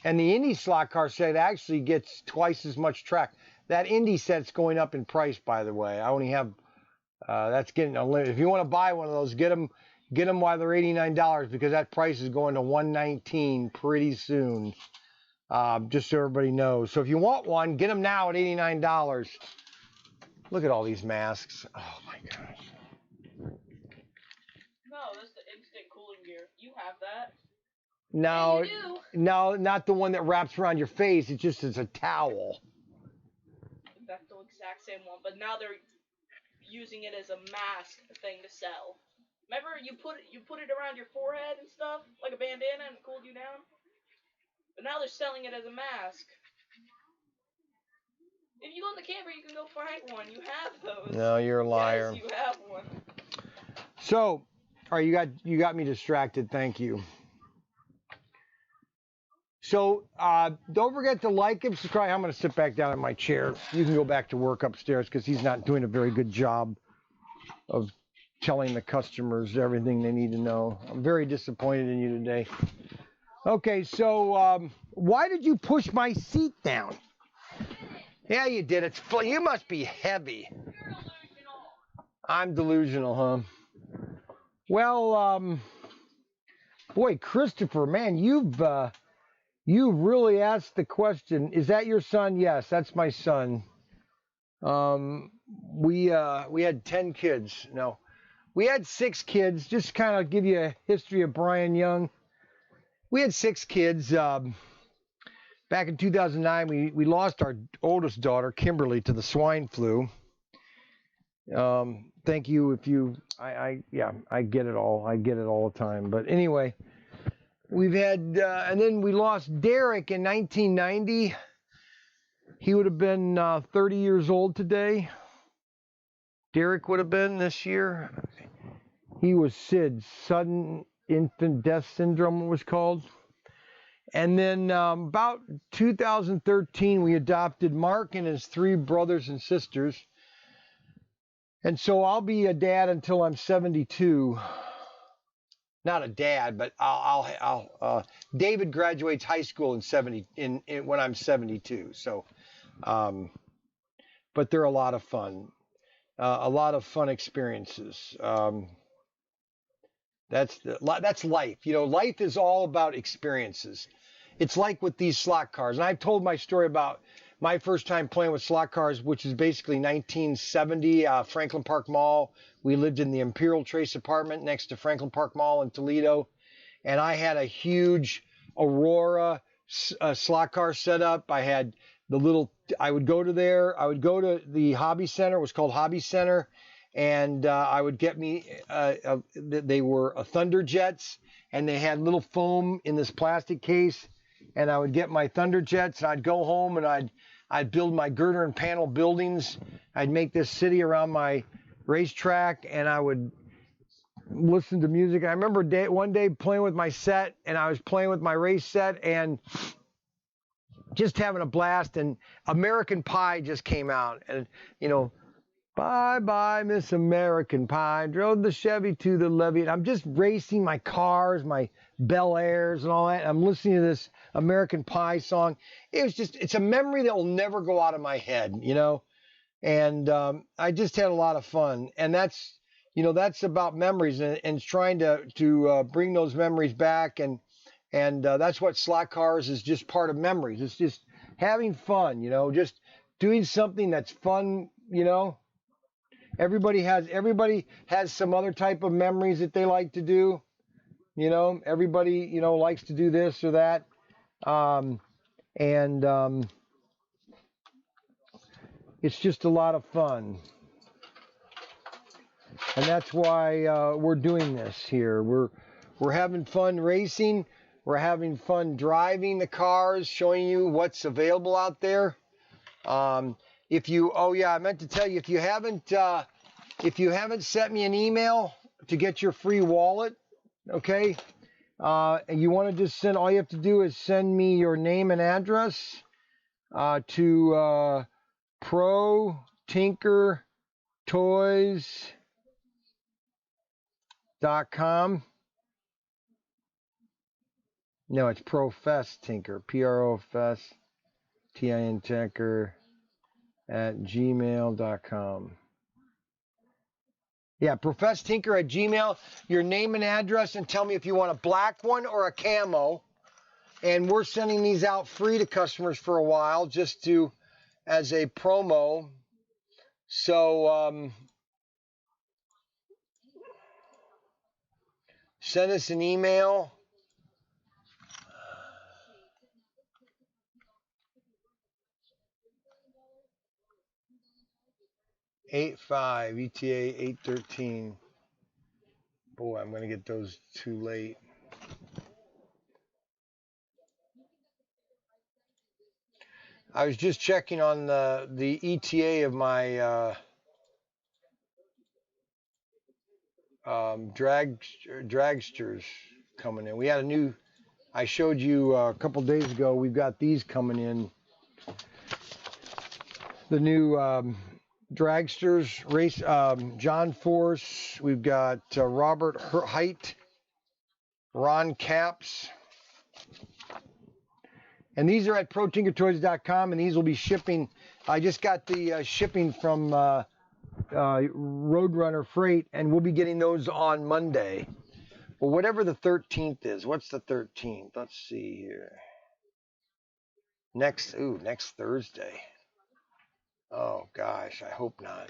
And the Indy slot car set actually gets twice as much track. That Indy set's going up in price, by the way. I only have, that's getting unlimited. If you want to buy one of those, get them while they're $89, because that price is going to $119 pretty soon. Just so everybody knows. So if you want one, get them now at $89. Look at all these masks. Oh my gosh. No, that's the instant cooling gear. You have that. No, Yeah, you do. no, not the one that wraps around your face. It's just as a towel. That's the exact same one, but now they're using it as a mask thing to sell. Remember, you put it around your forehead and stuff like a bandana and it cooled you down. But now they're selling it as a mask. If you go in the camper, you can go find one. You have those. No, you're a liar. Yes, you have one. So, all right, you got me distracted. Thank you. So, don't forget to like and subscribe. I'm going to sit back down in my chair. You can go back to work upstairs because he's not doing a very good job of telling the customers everything they need to know. I'm very disappointed in you today. Okay, so why did you push my seat down? Yeah, you did. You must be heavy. I'm delusional, huh? Well, boy, Christopher, man, you really asked the question. Is that your son? Yes, that's my son. We had 10 kids. No, we had 6 kids. Just kind of give you a history of Brian Young. We had 6 kids. Back in 2009, we lost our oldest daughter, Kimberly, to the swine flu. Thank you. If you, yeah, I get it all. I get it all the time. But anyway, we've had, and then we lost Derek in 1990. He would have been 30 years old today. Derek would have been this year. He was SIDS, sudden infant death syndrome, it was called. And then about 2013, we adopted Mark and his 3 brothers and sisters. And so I'll be a dad until I'm 72. Not a dad, but David graduates high school when I'm 72. So, but they're a lot of fun. A lot of fun experiences. That's life. You know, life is all about experiences. It's like with these slot cars. And I've told my story about my first time playing with slot cars, which is basically 1970, Franklin Park Mall. We lived in the Imperial Trace apartment next to Franklin Park Mall in Toledo. And I had a huge Aurora slot car set up. I had I would go to the Hobby Center. It was called Hobby Center. And I would get me, they were Thunder Jets, and they had little foam in this plastic case. And I would get my Thunder Jets, and I'd go home, and I'd build my girder and panel buildings. I'd make this city around my racetrack, and I would listen to music. I remember one day playing with my set, and I was playing with my race set, and just having a blast. And American Pie just came out, and you know. Bye bye, Miss American Pie. Drove the Chevy to the levee. And I'm just racing my cars, my Bel Airs and all that. And I'm listening to this American Pie song. It's a memory that will never go out of my head, you know. And I just had a lot of fun. And that's about memories and trying to bring those memories back. And that's what slot cars is, just part of memories. It's just having fun, you know, just doing something that's fun, you know. Everybody has some other type of memories that they like to do. You know, everybody, you know, likes to do this or that. It's just a lot of fun. And that's why we're doing this here. We're having fun racing. We're having fun driving the cars, showing you what's available out there. I meant to tell you, if you haven't sent me an email to get your free wallet, okay, and you want to just all you have to do is send me your name and address to ProTinkerToys.com. No, it's Profess Tinker, PROFS TIN Tinker at gmail.com. Yeah, Profess Tinker at Gmail. Your name and address, and tell me if you want a black one or a camo. And we're sending these out free to customers for a while, just as a promo. So send us an email 85 ETA 813. Boy, I'm gonna get those too late. I was just checking on the ETA of my dragsters coming in. We had a new. I showed you a couple days ago. We've got these coming in. The new dragsters, race John Force. We've got Robert Height, Ron Capps. And these are at ProTinkerToys.com, and these will be shipping. I just got the shipping from Roadrunner Freight, and we'll be getting those on Monday. Well, whatever the 13th is. What's the 13th? Let's see here. Next Thursday. Oh, gosh, I hope not.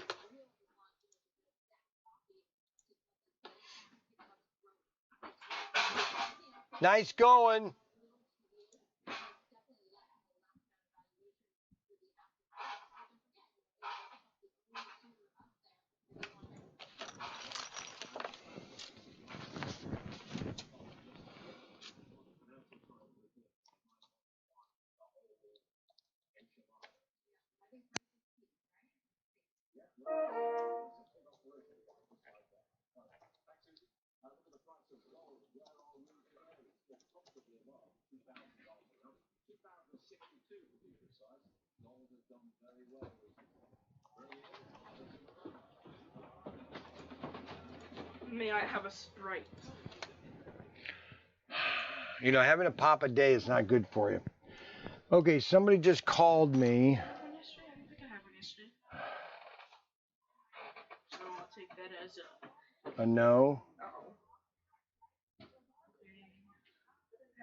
Nice going. May I have a Sprite? You know, having a pop a day is not good for you. Okay, somebody just called me. I don't think I have one yesterday. So I'll take that as A no. oh. I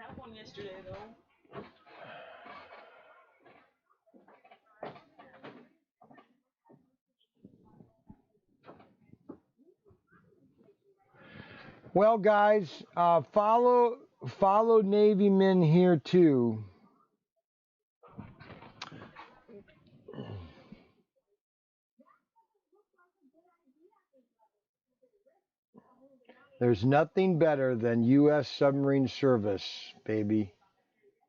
had one yesterday though. Well, guys, follow Navy men here too. There's nothing better than U.S. submarine service, baby.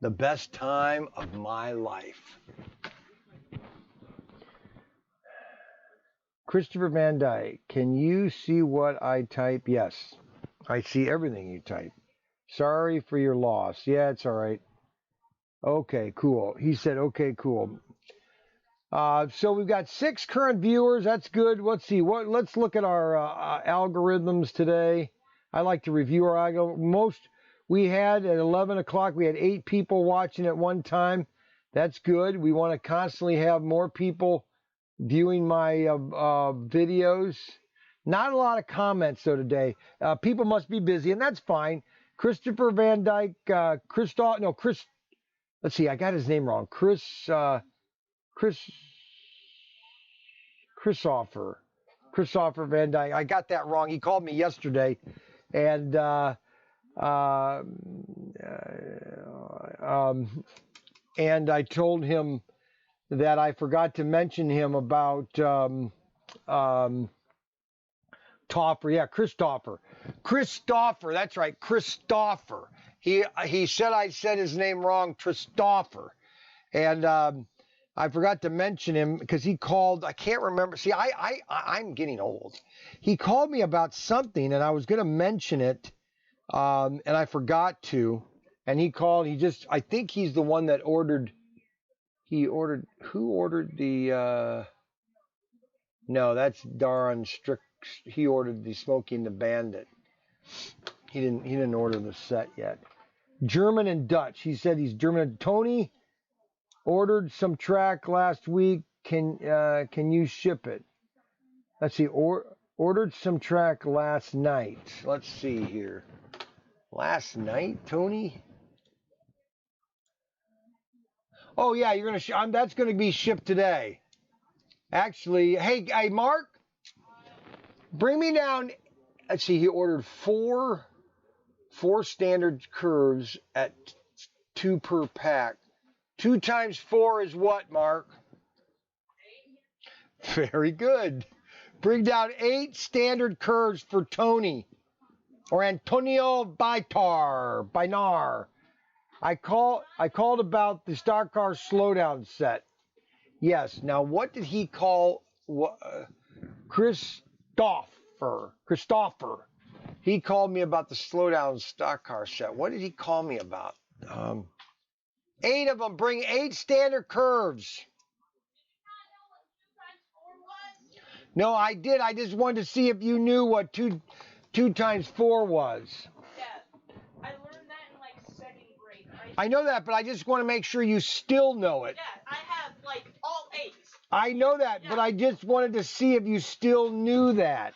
The best time of my life. Christopher Van Dyke, can you see what I type? Yes, I see everything you type. Sorry for your loss. Yeah, it's all right. Okay, cool. He said, okay, cool. So we've got 6 current viewers. That's good. Let's see. Let's look at our algorithms today. I like to review our algorithm. We had at 11 o'clock, we had 8 people watching at one time. That's good. We want to constantly have more people viewing my videos. Not a lot of comments, though, today. People must be busy, and that's fine. Christopher Van Dyke, let's see, I got his name wrong. Christopher Van Dyke. I got that wrong. He called me yesterday, and and I told him that I forgot to mention him about Toffer. Yeah, Christopher. That's right, Christopher. He said I said his name wrong, Christopher, and I forgot to mention him because he called. I can't remember. See, I'm getting old. He called me about something, and I was going to mention it, and I forgot to. And he called. I think he's the one that ordered. Who ordered the? No, that's Darren Strick. He ordered the Smoking the Bandit. He didn't order the set yet. German and Dutch. He said he's German. Tony ordered some track last week. Can you ship it? Let's see. Ordered some track last night. Let's see here. Last night, Tony? Oh yeah, you're gonna. That's gonna be shipped today. Actually, hey, Mark, bring me down. Let's see. He ordered four standard curves at 2 per pack. 2 times 4 is what, Mark? Very good. Bring down 8 standard curves for Tony or Antonio Binar. I called about the Slotcar slowdown set. Yes. Now, what did he call Christopher? He called me about the slowdown Slotcar set. What did he call me about? 8 of them. Bring 8 standard curves. No, I did. I just wanted to see if you knew what 2 times 4 was. Yeah, I learned that in like 2nd grade. I know that, but I just want to make sure you still know it. Yeah, I have like all 8s. I know that, yeah. But I just wanted to see if you still knew that.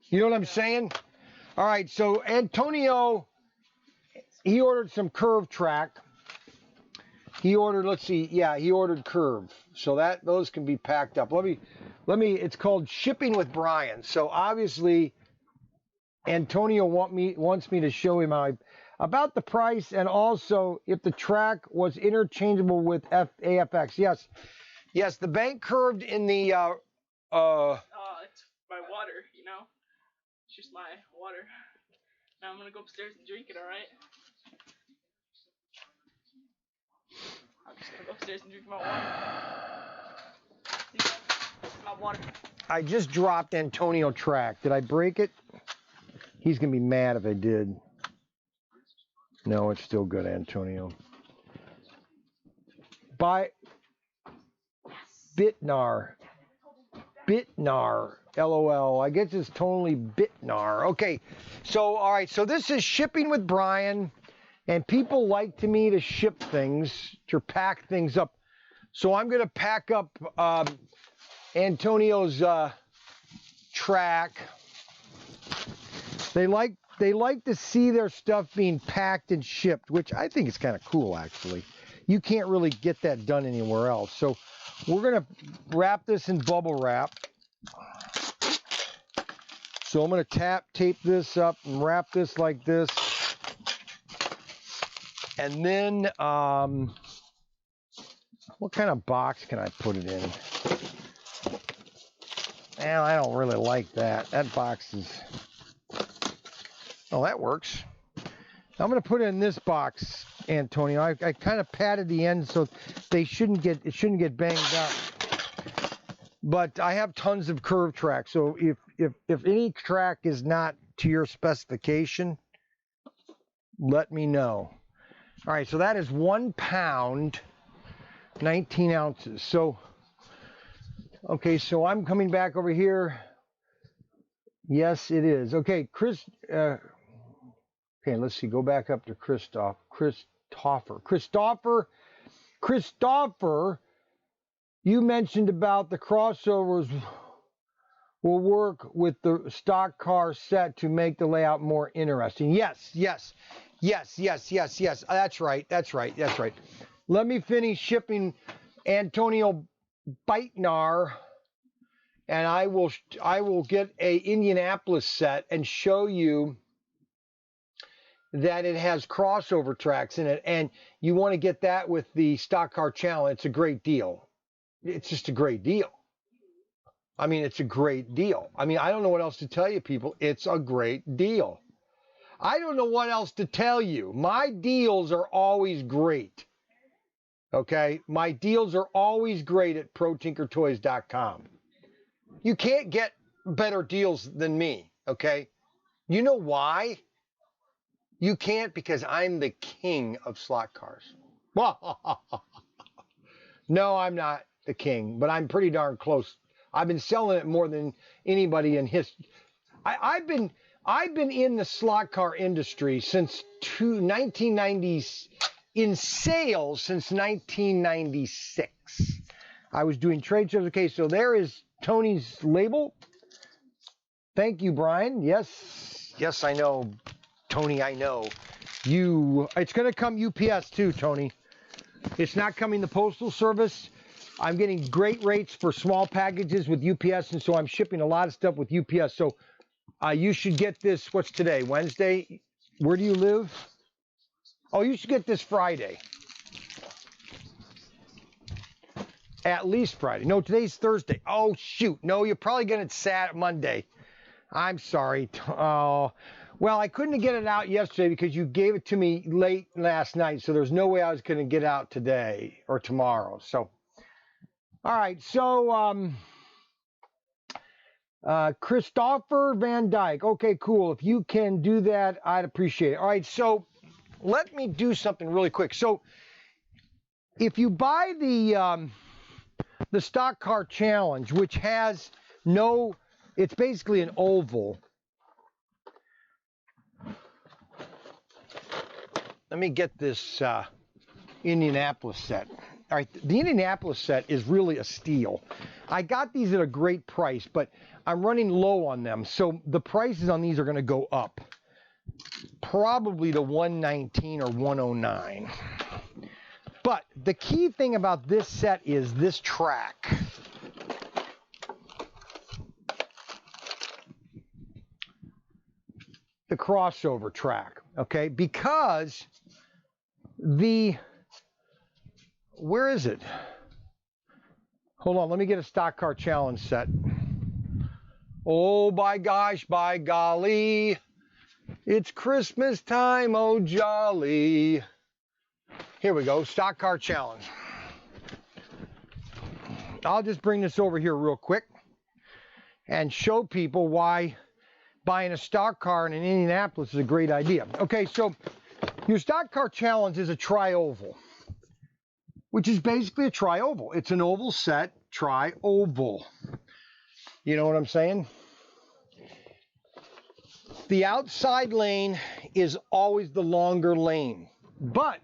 You know what I'm saying? All right, so Antonio, he ordered some curve track. He ordered, let's see, yeah, he ordered curve. So those can be packed up. Let me, it's called shipping with BRYAN. So obviously, Antonio wants me to show him about the price and also if the track was interchangeable with AFX. Yes, the bank curved in the, it's my water, you know? It's just my water. Now I'm gonna go upstairs and drink it, alright? I'm just gonna go upstairs and drink my water. My water. I just dropped Antonio track. Did I break it? He's gonna be mad if I did. No, it's still good, Antonio. By Bitnar. LOL. I guess it's totally Bitnar. Okay, so all right. So this is shipping with BRYAN. And people like me to ship things, to pack things up. So I'm going to pack up Antonio's track. They like to see their stuff being packed and shipped, which I think is kind of cool, actually. You can't really get that done anywhere else. So we're going to wrap this in bubble wrap. So I'm going to tape this up and wrap this like this. And then, what kind of box can I put it in? Well, I don't really like that. That box is, oh, that works. I'm going to put it in this box, Antonio. I kind of padded the ends so it shouldn't get banged up. But I have tons of curve track. So if any track is not to your specification, let me know. All right, so that is 1 pound, 19 ounces. So, okay, so I'm coming back over here. Yes, it is. Okay, okay, let's see. Go back up to Christopher, you mentioned about the crossovers will work with the Slotcar set to make the layout more interesting. Yes. That's right. Let me finish shipping Antonio Binar, and I will get a Indianapolis set and show you that it has crossover tracks in it, and you want to get that with the Slotcar channel. It's a great deal. It's just a great deal. I mean, it's a great deal. I mean, I don't know what else to tell you, people. It's a great deal. I don't know what else to tell you. My deals are always great. Okay? My deals are always great at ProTinkerToys.com. You can't get better deals than me. Okay? You know why? You can't, because I'm the king of slot cars. No, I'm not the king, but I'm pretty darn close. I've been selling it more than anybody in history. I've been in the slot car industry since 1990s, in sales since 1996. I was doing trade shows. Okay, so there is Tony's label. Thank you, BRYAN. Yes, I know, Tony. I know you. It's going to come UPS too, Tony. It's not coming the Postal Service. I'm getting great rates for small packages with UPS, and so I'm shipping a lot of stuff with UPS. So you should get this. What's today? Wednesday? Where do you live? Oh, you should get this Friday. At least Friday. No, today's Thursday. Oh, shoot. No, you're probably getting it Monday. I'm sorry. Oh, well, I couldn't get it out yesterday because you gave it to me late last night, so there's no way I was going to get out today or tomorrow. So, all right. So, Christopher Van Dyke. Okay, cool. If you can do that, I'd appreciate it. All right. So, let me do something really quick. So, if you buy the Slotcar Challenge, which has no, it's basically an oval. Let me get this Indianapolis set. All right, the Indianapolis set is really a steal. I got these at a great price, but I'm running low on them, so the prices on these are going to go up, probably to $119 or $109. But the key thing about this set is this track. The crossover track, okay? Because where is it? Hold on, let me get a Slotcar Challenge set. Oh, by gosh, by golly, it's Christmas time, oh jolly. Here we go, Slotcar Challenge. I'll just bring this over here real quick and show people why buying a Slotcar in Indianapolis is a great idea. Okay, so your Slotcar Challenge is a tri-oval, which is basically a tri-oval. It's an oval set, tri-oval. You know what I'm saying? The outside lane is always the longer lane. But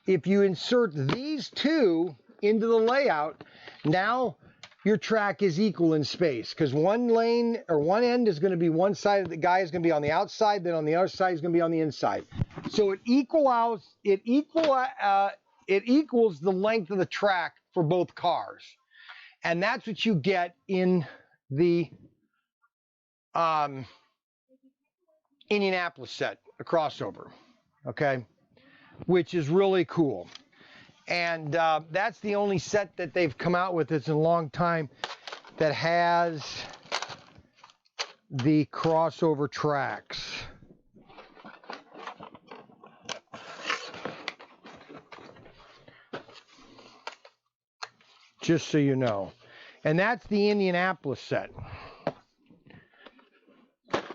if you insert these two into the layout, now your track is equal in space, because one lane or one end is going to be one side of the guy is going to be on the outside, then on the other side is going to be on the inside. So it equals the length of the track for both cars, and that's what you get in the Indianapolis set, a crossover, okay, which is really cool. And that's the only set that they've come out with that's in a long time that has the crossover tracks. Just so you know. And that's the Indianapolis set.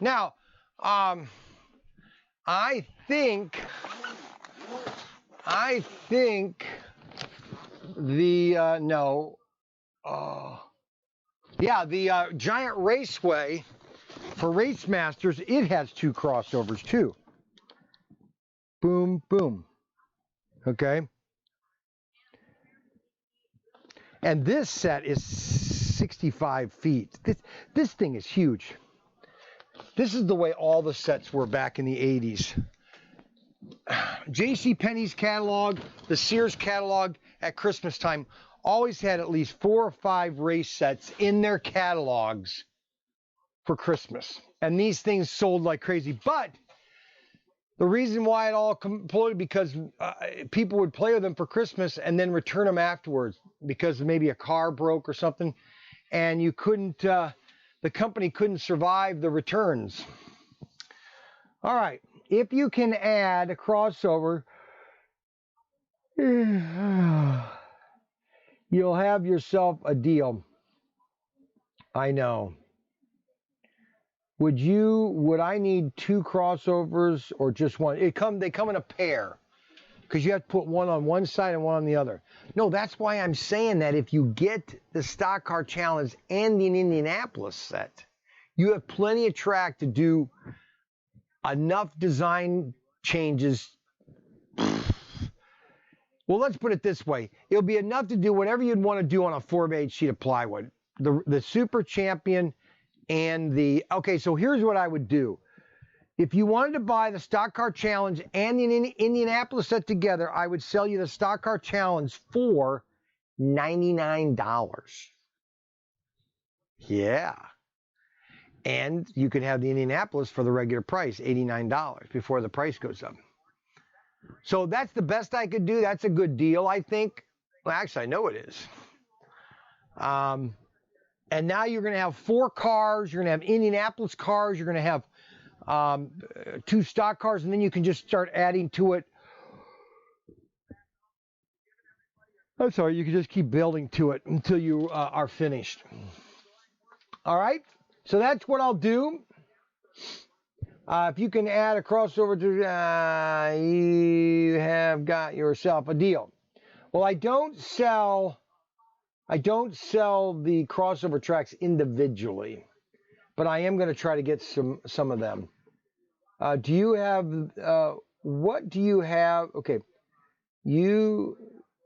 Now, I think the the Giant Raceway for Race Masters, it has two crossovers too. Boom, boom. Okay. And this set is 65 feet. This thing is huge. This is the way all the sets were back in the 80s. JCPenney's catalog, the Sears catalog at Christmas time always had at least 4 or 5 race sets in their catalogs for Christmas. And these things sold like crazy. But the reason why it all imploded because people would play with them for Christmas and then return them afterwards because maybe a car broke or something. And you couldn't, the company couldn't survive the returns. All right. If you can add a crossover, you'll have yourself a deal. I know. Would I need 2 crossovers or just one? They come in a pair because you have to put one on one side and one on the other. No, that's why I'm saying that if you get the Slotcar Challenge and the Indianapolis set, you have plenty of track to do enough design changes. Well, let's put it this way. It'll be enough to do whatever you'd want to do on a 4x8 sheet of plywood. The Super Champion and the... Okay, so here's what I would do. If you wanted to buy the Slotcar Challenge and the Indianapolis set together, I would sell you the Slotcar Challenge for $99. Yeah. And you could have the Indianapolis for the regular price, $89, before the price goes up. So that's the best I could do. That's a good deal, I think. Well, actually, I know it is. And now you're going to have 4 cars. You're going to have Indianapolis cars. You're going to have 2 stock cars, and then you can just start adding to it. I'm sorry, you can just keep building to it until you are finished. All right, so that's what I'll do. If you can add a crossover to, you have got yourself a deal. Well, I don't sell the crossover tracks individually, but I am going to try to get some of them. Do you have, what do you have? Okay, you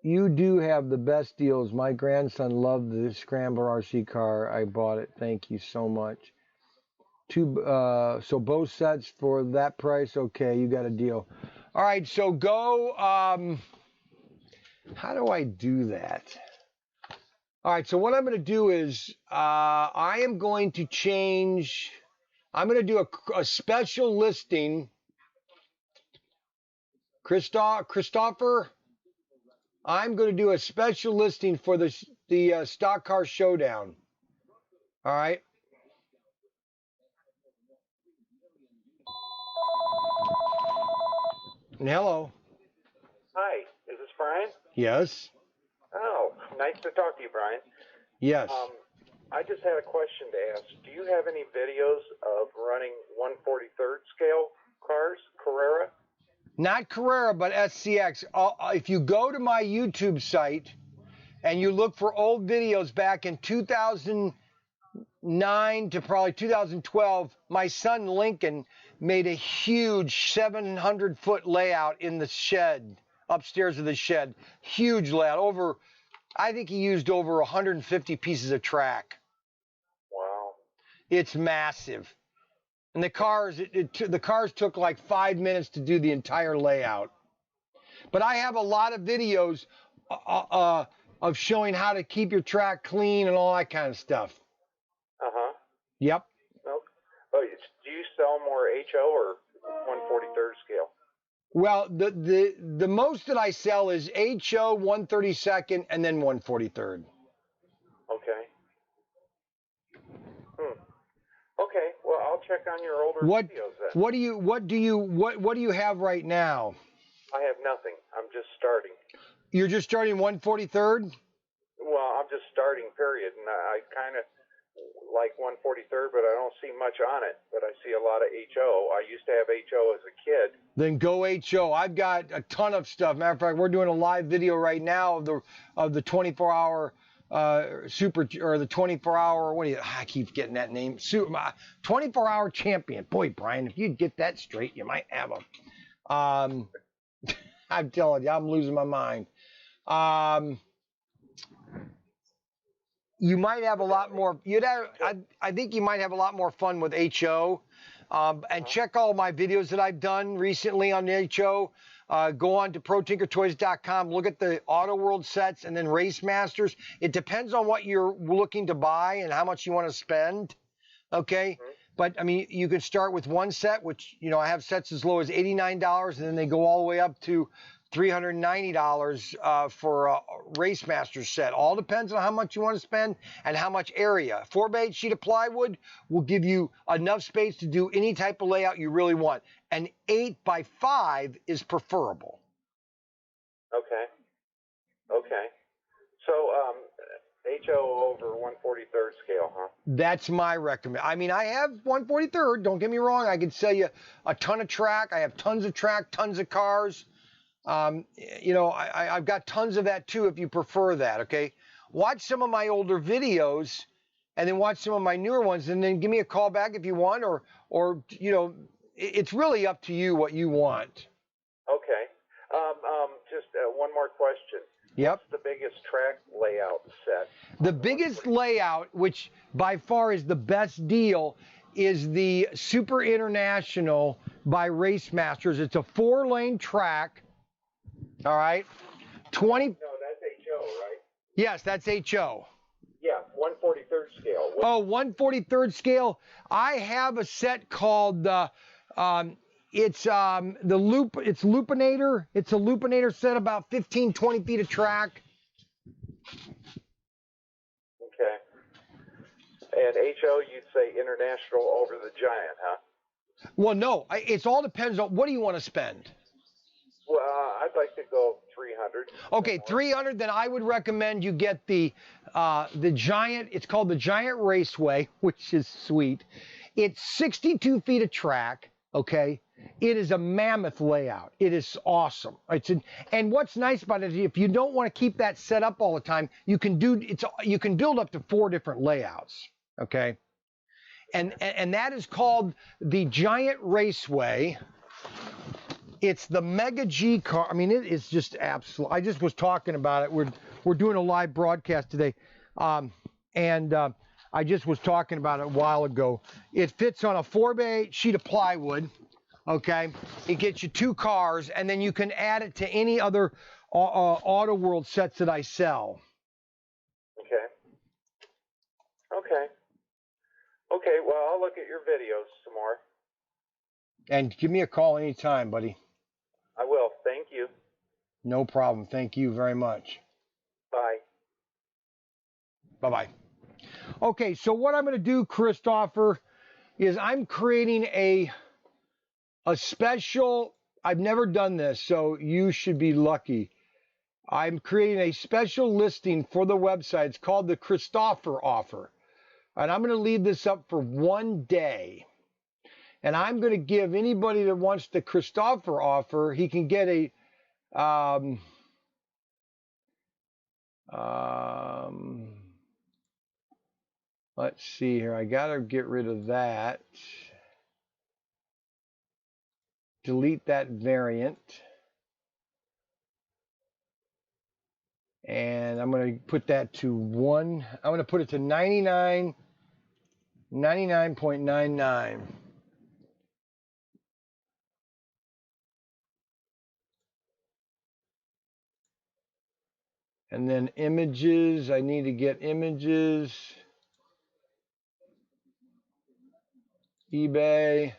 do have the best deals. My grandson loved the Scrambler RC car. I bought it. Thank you so much. So both sets for that price. Okay, you got a deal. All right, so go. How do I do that? All right, so what I'm going to do is I am going to change. I'm going to do a special listing. Christopher, I'm going to do a special listing for the Stock Car Showdown. All right. And hello. Hi, is this Brian? Yes. Oh, nice to talk to you, Brian. Yes. I just had a question to ask. Do you have any videos of running 1/43rd scale cars, Carrera? Not Carrera, but SCX. If you go to my YouTube site and you look for old videos back in 2009 to probably 2012, my son Lincoln made a huge 700-foot layout in the shed, upstairs of the shed. Huge layout. I think he used over 150 pieces of track. Wow. It's massive. And the cars took like 5 minutes to do the entire layout. But I have a lot of videos of showing how to keep your track clean and all that kind of stuff. Uh-huh. Yep. Oh, do you sell more HO or 1/43rd scale? Well, the most that I sell is HO 1/32, and then 1/43rd. Okay. Okay, well, I'll check on your older videos then. What do you have right now? I have nothing. I'm just starting. You're just starting 1/43rd? Well, I'm just starting, period. And I kind of like 1/43rd, but I don't see much on it. But I see a lot of HO. I used to have HO as a kid. Then go HO. I've got a ton of stuff. Matter of fact, we're doing a live video right now of the 24-hour the 24-hour. I keep getting that name. 24-hour champion. Boy, Brian, if you'd get that straight, you might have them. I'm telling you, I'm losing my mind. You might have a lot more. I think you might have a lot more fun with HO. And check all my videos that I've done recently on the HO. Go on to ProTinkerToys.com, look at the Auto World sets and then Race Masters. It depends on what you're looking to buy and how much you want to spend. Okay. But I mean, you can start with one set, which, I have sets as low as $89, and then they go all the way up to $390 for a Race Masters set. All depends on how much you want to spend and how much area. 4x8 sheet of plywood will give you enough space to do any type of layout you really want. An 8x5 is preferable. Okay. So, HO over 1/43rd scale, huh? That's my recommend. I mean, I have 1/43rd. Don't get me wrong. I can sell you a ton of track. I have tons of track, tons of cars. I've got tons of that too if you prefer that, okay? Watch some of my older videos and then watch some of my newer ones and then give me a call back if you want or it's really up to you what you want. Okay. Just one more question. Yep. What's the biggest track layout set? The biggest layout, which by far is the best deal, is the Super International by Race Masters. It's a 4-lane track. All right. 20. No, that's HO, right? Yes, that's HO. Yeah, 1/43rd scale. 1/43rd scale. I have a set called it's Lupinator. It's a Lupinator set, about 15, 20 feet of track. And HO, you'd say international over the giant, huh? Well, no, it all depends on what do you want to spend. Well, I'd like to go 300. Okay, 300. Then I would recommend you get the giant. It's called the Giant Raceway, which is sweet. It's 62 feet of track. Okay, it is a mammoth layout. It is awesome. And what's nice about it is if you don't want to keep that set up all the time, you can build up to 4 different layouts. Okay, and that is called the Giant Raceway. It's the Mega G car. I mean, it is just absolute. I just was talking about it. We're doing a live broadcast today, and I just was talking about it a while ago. It fits on a 4x8 sheet of plywood. Okay, it gets you 2 cars, and then you can add it to any other Auto World sets that I sell. Okay. Okay. Okay. Well, I'll look at your videos some more. And give me a call anytime, buddy. I will. Thank you. No problem. Thank you very much. Bye. Bye-bye. Okay, so what I'm going to do, Christopher, is I'm creating a special, I've never done this, so you should be lucky. I'm creating a special listing for the website. It's called the Christopher offer. And I'm going to leave this up for 1 day. And I'm going to give anybody that wants the Christopher offer, he can get a, let's see here. I got to get rid of that. Delete that variant. And I'm going to put that to 1. I'm going to put it to 99.99. And then images, I need to get images. eBay.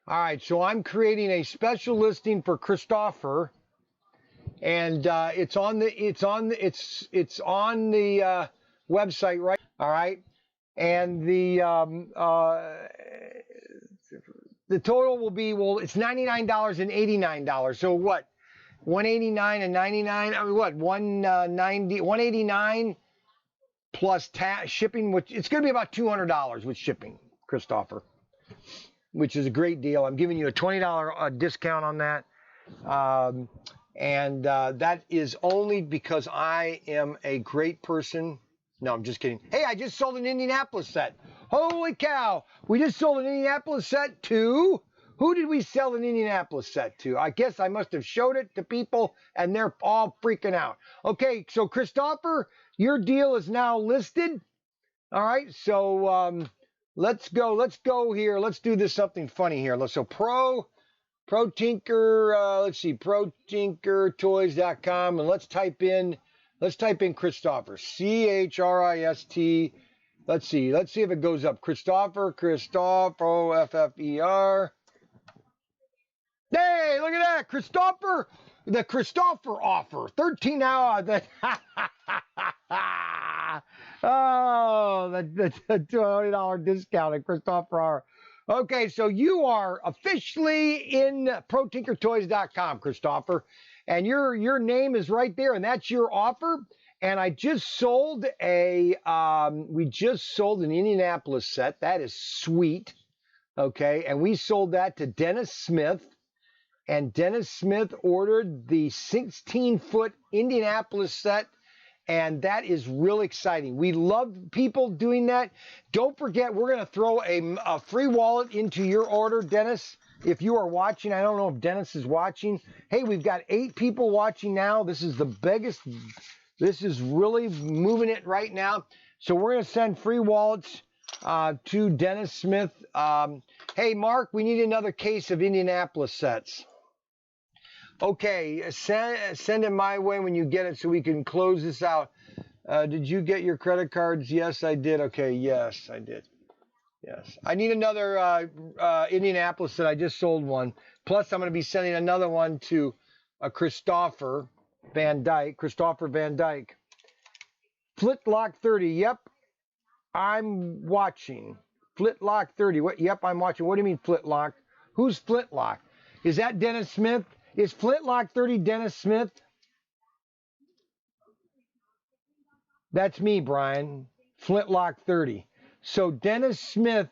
All right, so I'm creating a special listing for Christopher, and it's on the website, right? All right, and the total will be, well, it's $99 and $89. So what? $189 and $99. I mean, what? $189 plus shipping, which it's going to be about $200 with shipping, Christopher, which is a great deal. I'm giving you a $20 discount on that. And that is only because I am a great person. No, I'm just kidding. Hey, I just sold an Indianapolis set. Holy cow. We just sold an Indianapolis set to, who did we sell an Indianapolis set to? I guess I must have showed it to people and they're all freaking out. Okay, so Christopher, your deal is now listed. All right, so let's go here. Let's do this something funny here. So ProTinker, let's see, ProTinkerToys.com, and let's type in Christopher, C-H-R-I-S-T. Let's see if it goes up. Christopher, O-F-F-E-R. Hey, look at that, Christopher, the Christopher offer, 13 hours. Oh, the $20 discount at Christopher offer. Okay, so you are officially in ProTinkerToys.com, Christopher, and your name is right there, and that's your offer. And I just sold we just sold an Indianapolis set. That is sweet. Okay, and we sold that to Dennis Smith, and Dennis Smith ordered the 16-foot Indianapolis set. And that is real exciting. We love people doing that. Don't forget, we're going to throw a free wallet into your order, Dennis. If you are watching, I don't know if Dennis is watching. Hey, we've got 8 people watching now. This is the biggest. This is really moving it right now. So we're going to send free wallets to Dennis Smith. Hey, Mark, we need another case of Indianapolis sets. Okay, send it my way when you get it so we can close this out. Did you get your credit cards? Yes, I did. Okay, yes, I did. Yes. I need another Indianapolis that I just sold one. Plus, I'm going to be sending another one to Christopher Van Dyke. Flintlock 30. Yep. I'm watching. Flintlock 30. What? Yep, I'm watching. What do you mean Flintlock? Who's Flintlock? Is that Dennis Smith? Is Flintlock 30 Dennis Smith? That's me, Brian. Flintlock 30. So Dennis Smith.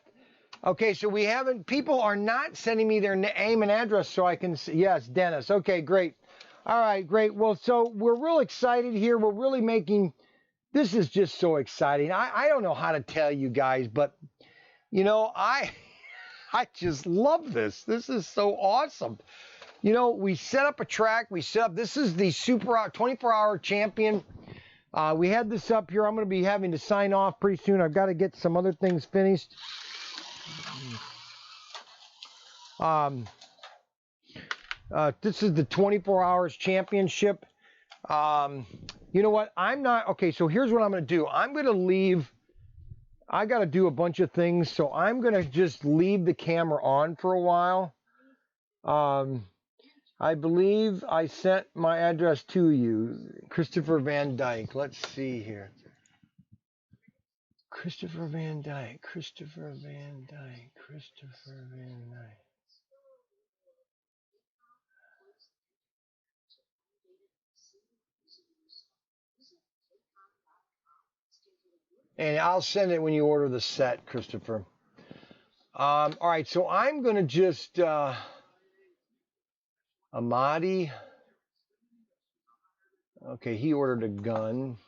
Okay, so we haven't, people are not sending me their name and address so I can see. Yes, Dennis. Okay, great. All right, great. Well, so we're real excited here. We're really making, this is just so exciting. I don't know how to tell you guys, but, you know, I just love this. This is so awesome. You know, we set up a track. This is the Super 24-hour champion. We had this up here. I'm going to be having to sign off pretty soon. I've got to get some other things finished. This is the 24 hours championship. You know what? Okay, so here's what I'm going to do. I'm going to leave. I got to do a bunch of things, so I'm going to just leave the camera on for a while. I believe I sent my address to you, Christopher Van Dyke. Let's see here. Christopher Van Dyke. And I'll send it when you order the set, Christopher. All right, so I'm going to just... Amadi. Okay, he ordered a gun.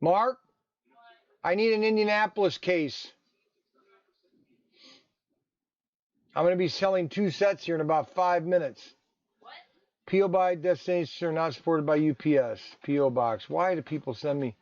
Mark, I need an Indianapolis case. I'm going to be selling 2 sets here in about 5 minutes. What? P.O. by destination are not supported by UPS. P.O. box. Why do people send me?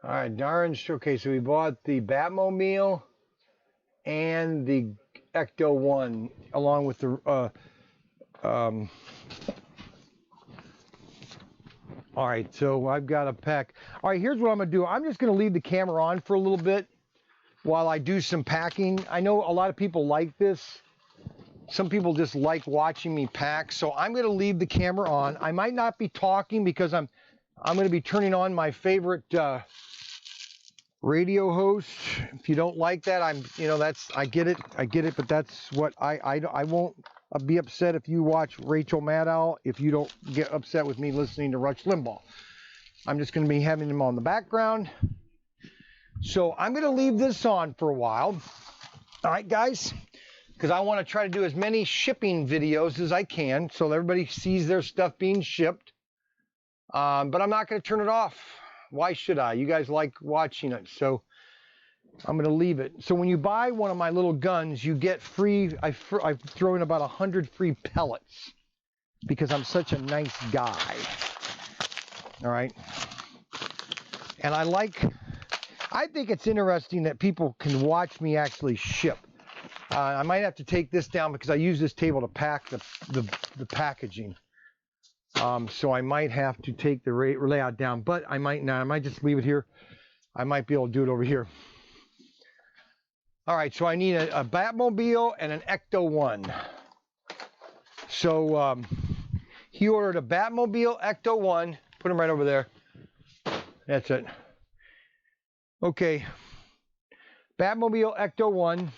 All right, darn. Okay, so we bought the Batmobile and the Ecto 1 along with the all right, so I've got a pack. All right, here's what I'm going to do. I'm just going to leave the camera on for a little bit while I do some packing. I know a lot of people like this. Some people just like watching me pack, so I'm going to leave the camera on. I might not be talking because I'm going to be turning on my favorite radio host. If you don't like that, I get it, but that's what I won't be upset if you watch Rachel Maddow, if you don't get upset with me listening to Rush Limbaugh. I'm just going to be having him on the background. So I'm going to leave this on for a while. All right, guys, because I want to try to do as many shipping videos as I can so everybody sees their stuff being shipped. But I'm not going to turn it off. Why should I? You guys like watching it, so I'm going to leave it. So when you buy one of my little guns, you get free, I throw in about 100 free pellets because I'm such a nice guy. All right. And I think it's interesting that people can watch me actually ship. I might have to take this down because I use this table to pack the packaging. So I might have to take the layout down, but I might not. I might just leave it here. I might be able to do it over here. All right, so I need a Batmobile and an Ecto 1. So he ordered a Batmobile Ecto 1. Put him right over there. That's it. Okay. Batmobile Ecto 1. What time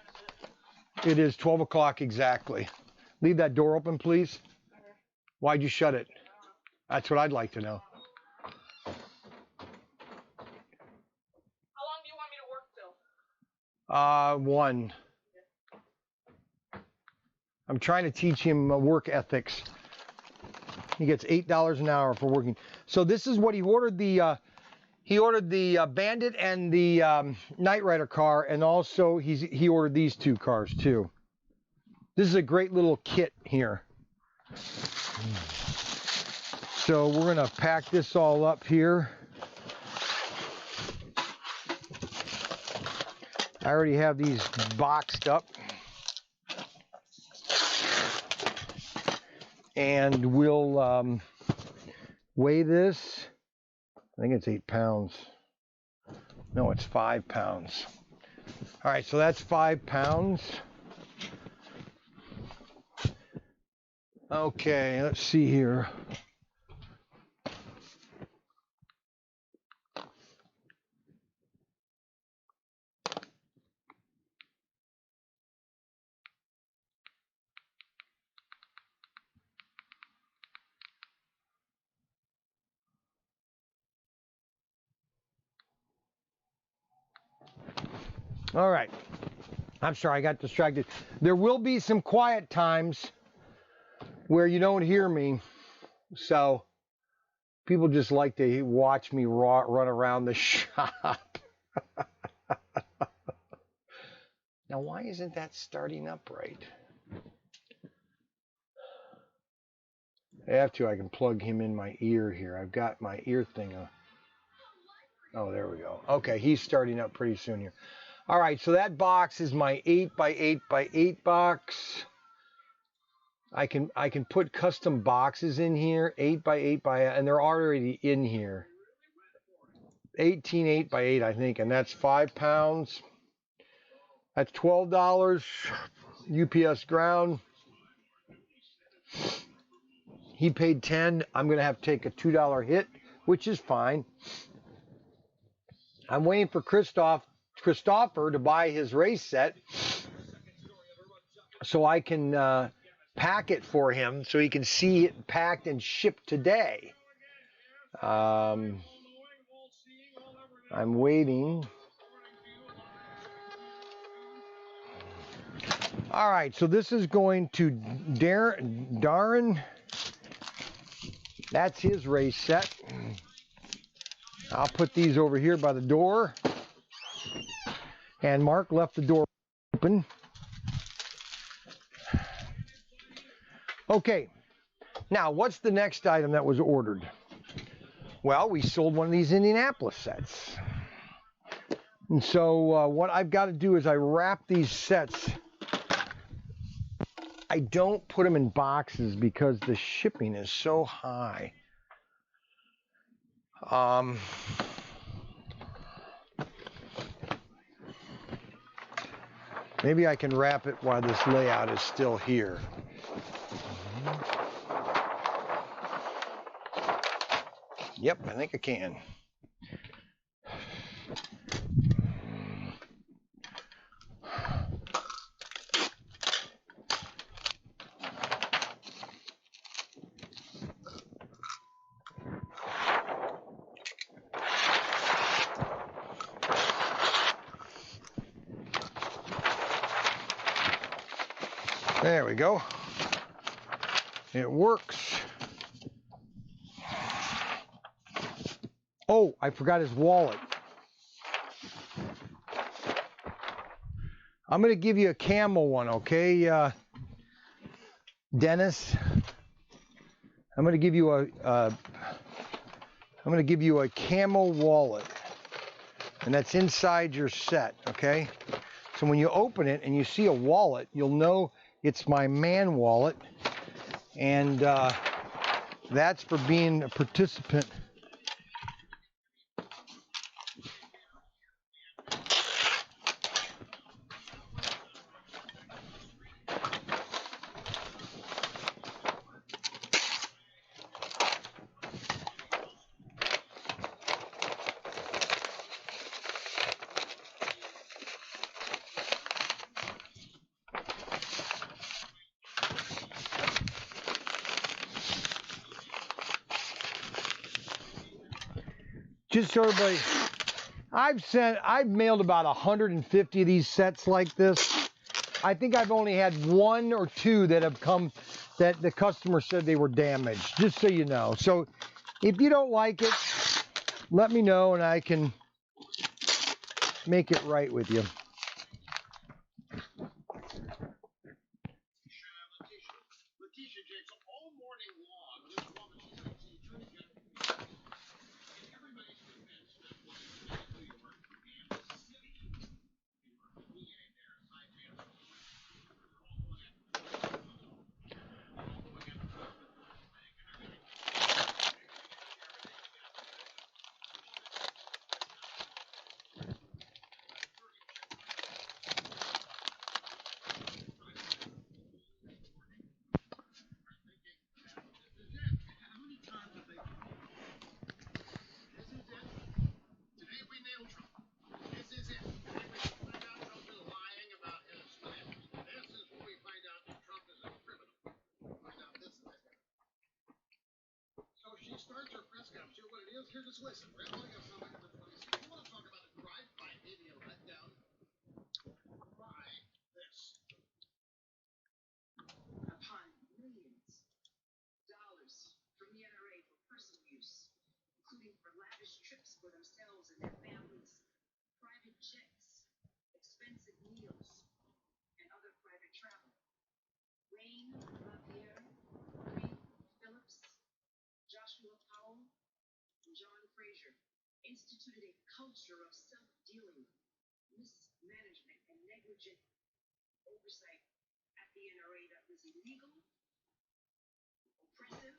is it? It is 12 o'clock exactly. Leave that door open, please. Okay. Why'd you shut it? That's what I'd like to know. How long do you want me to work till? 1. I'm trying to teach him work ethics. He gets $8 an hour for working. So this is what he ordered. He ordered the Bandit and the Knight Rider car, and also he ordered these 2 cars too. This is a great little kit here. So we're gonna pack this all up here. I already have these boxed up. And we'll weigh this. I think it's 8 pounds. No, it's 5 pounds. All right, so that's 5 pounds. Okay, let's see here. All right. I'm sorry, I got distracted. There will be some quiet times where you don't hear me. So people just like to watch me run around the shop. Now, why isn't that starting up right? I have to. I can plug him in my ear here. I've got my ear thing. Oh, there we go. Okay, he's starting up pretty soon here. All right, so that box is my 8 by 8 by 8 box. I can put custom boxes in here, 8 by 8 by, and they're already in here. 18 8 by 8, I think, and that's 5 pounds. That's $12. UPS ground. He paid 10. I'm gonna have to take a $2 hit, which is fine. I'm waiting for Christopher to buy his race set so I can pack it for him so he can see it packed and shipped today. I'm waiting. All right, so this is going to Darren. That's his race set. I'll put these over here by the door. And Mark left the door open. Okay, now what's the next item that was ordered? Well, we sold one of these Indianapolis sets. And so what I've got to do is I wrap these sets. I don't put them in boxes because the shipping is so high. Maybe I can wrap it while this layout is still here. Yep, I think I can. There we go. It works. Oh, I forgot his wallet. I'm going to give you a camel one, okay, Dennis? I'm going to give you a camel wallet, and that's inside your set, okay? So when you open it and you see a wallet, you'll know it's my man wallet, and that's for being a participant just so everybody, I've mailed about 150 of these sets like this. I think I've only had 1 or 2 that have come that the customer said they were damaged, just so you know. So if you don't like it, let me know and I can make it right with you. Starts her press conference. You know what it is? Here, just listen. We're only got something on the 26th. You want to talk about a drive-by, maybe a letdown? Try this. Upon millions of dollars from the NRA for personal use, including for lavish trips for themselves and their families, private jets, expensive meals, and other private travel. Wayne LaPierre, Phillips, Joshua Powell, and John Fraser instituted a culture of self-dealing, mismanagement, and negligent oversight at the NRA that was illegal, oppressive,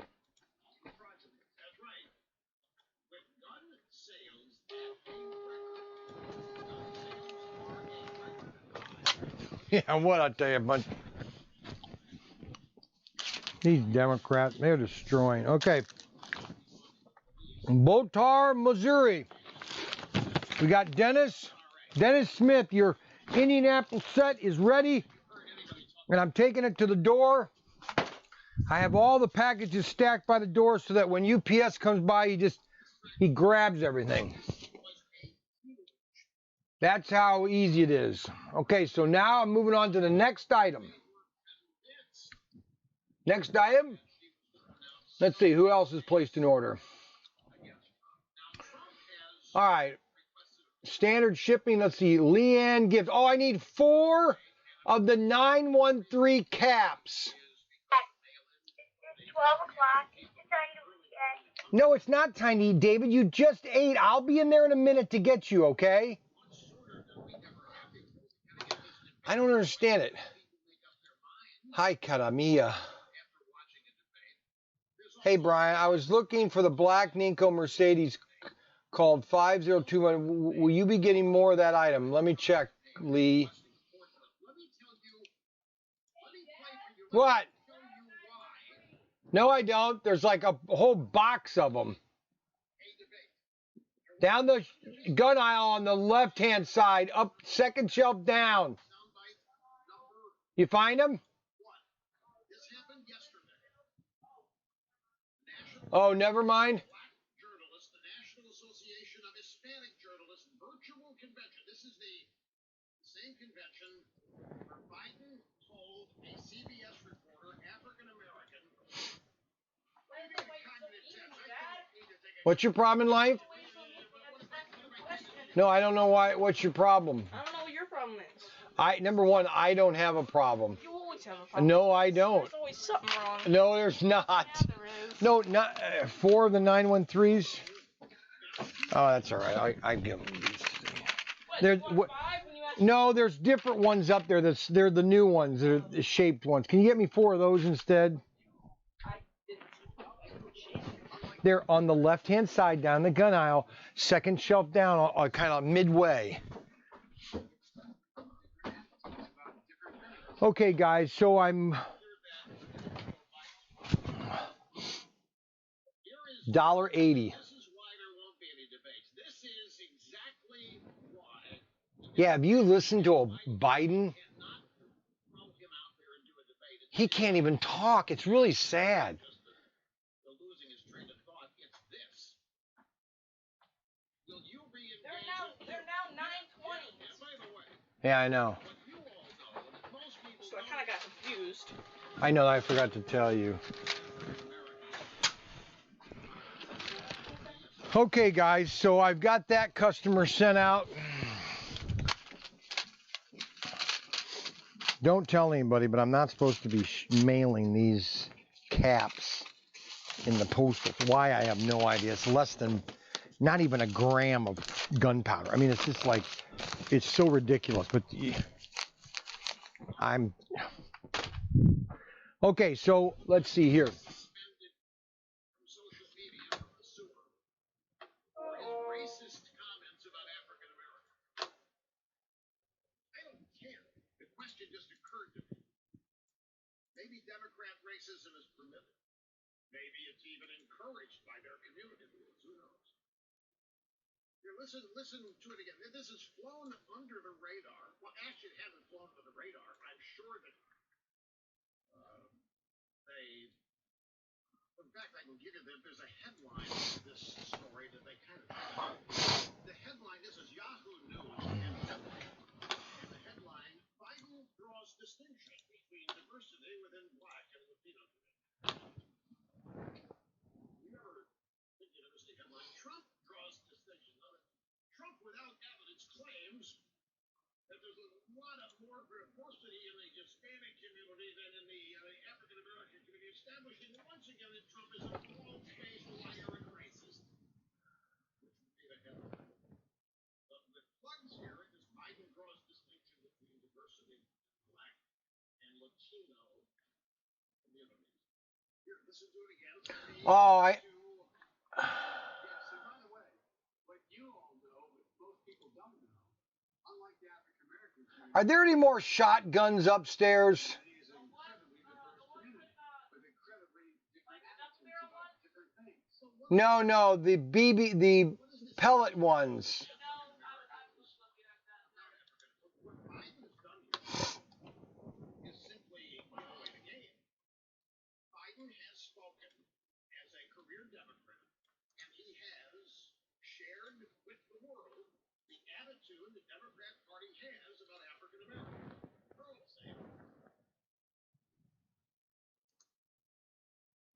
and fraudulent. That's right. With gun sales at a record. Gun sales are a record. Yeah, what I tell you, bunch. These Democrats, they're destroying. Okay. Botar, Missouri. We got Dennis. Dennis Smith, your Indianapolis set is ready. And I'm taking it to the door. I have all the packages stacked by the door so that when UPS comes by, he grabs everything. That's how easy it is. Okay, so now I'm moving on to the next item. Next item, let's see, who else is placed in order? All right, standard shipping, let's see, Leanne gives, oh, I need 4 of the 913 caps. It's 12 o'clock. It's time to eat. No, it's not time to eat, David. You just ate. I'll be in there in a minute to get you, okay? I don't understand it. Hi, Karamia. Hey, Brian, I was looking for the black Ninko Mercedes called 5021. Will you be getting more of that item? Let me check, Lee. What? No, I don't. There's like a whole box of them. Down the gun aisle on the left-hand side, up second shelf down. You find them? Oh, never mind. Journalists, the National Association of Hispanic Journalists virtual convention. This is the same convention where Biden told a CBS reporter, African American. What's your problem in life? No, I don't know why. What's your problem? I don't know what your problem is. Number one, I don't have a problem. You always have a problem. No, I don't. There's always something wrong. No, there's not. Yeah, there is. No, not 4 of the 913s. Oh, that's all right. I give them these. There's no, there's different ones up there. They're the new ones. They're the shaped ones. Can you get me 4 of those instead? They're on the left-hand side down the gun aisle, second shelf down, kind of midway. Okay, guys, so I'm $1.80. Yeah, have you listened to a Biden? He can't even talk. It's really sad. Will you re-engage? They're now 9:20. And by the way, Yeah, I know. what you all know, and most people So I kind of got confused. I know. I forgot to tell you. Okay, guys. So I've got that customer sent out. Don't tell anybody, but I'm not supposed to be mailing these caps in the postal. Why, I have no idea. It's less than, not even a gram of gunpowder. I mean, it's just like, it's so ridiculous. But I'm, okay, so let's see here. from social media from a sewer for his racist comments about African Americans. I don't care. The question just occurred to me. Maybe Democrat racism is permitted. Maybe it's even encouraged by their community rules. Who knows? Here, listen to it again. This has flown under the radar. Well, actually, it hasn't flown under the radar. I'm sure that they. In fact, I can give you that there's a headline to this story that they kind of. The headline. This is Yahoo News, and the headline: Biden draws distinction between diversity within Black and Latino communities. University headline: Trump draws distinction. Trump, without evidence, claims that there's a lot of more diversity in the Hispanic community than in the African American community, establishing once again that Trump is a bald-faced liar and racist. Which would be the headline. The plugs here is Biden draws distinction between diversity in Black and Latino communities. Here, listen to it again. Oh, Yes, and by the way, what you all know, but most people don't know, unlike the African American community, Are there any more shotguns upstairs? it is an incredibly diverse community with incredibly different attitudes about different things. So what No, the the pellet ones. what Biden has done here is simply give away the game. Biden has spoken as a career Democrat, and he has shared with the world the attitude the Democrat Party has about African Americans.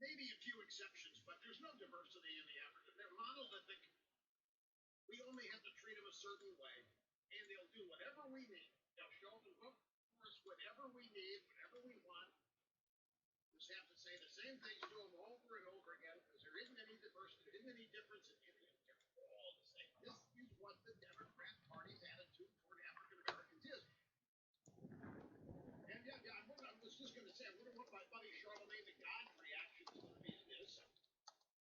Maybe a few exceptions, but there's no diversity in the African. They're monolithic. We only have to treat them a certain way, and they'll do whatever we need. They'll show up and vote for us whatever we need, whatever we want. Just have to say the same things to them over and over again because there isn't any diversity, there isn't any difference in any of them. They're all the same. This is what the Democrat Party's attitude toward African Americans is. And I was just going to say, I wonder what my buddy Charlemagne the God's reaction is going to be to this.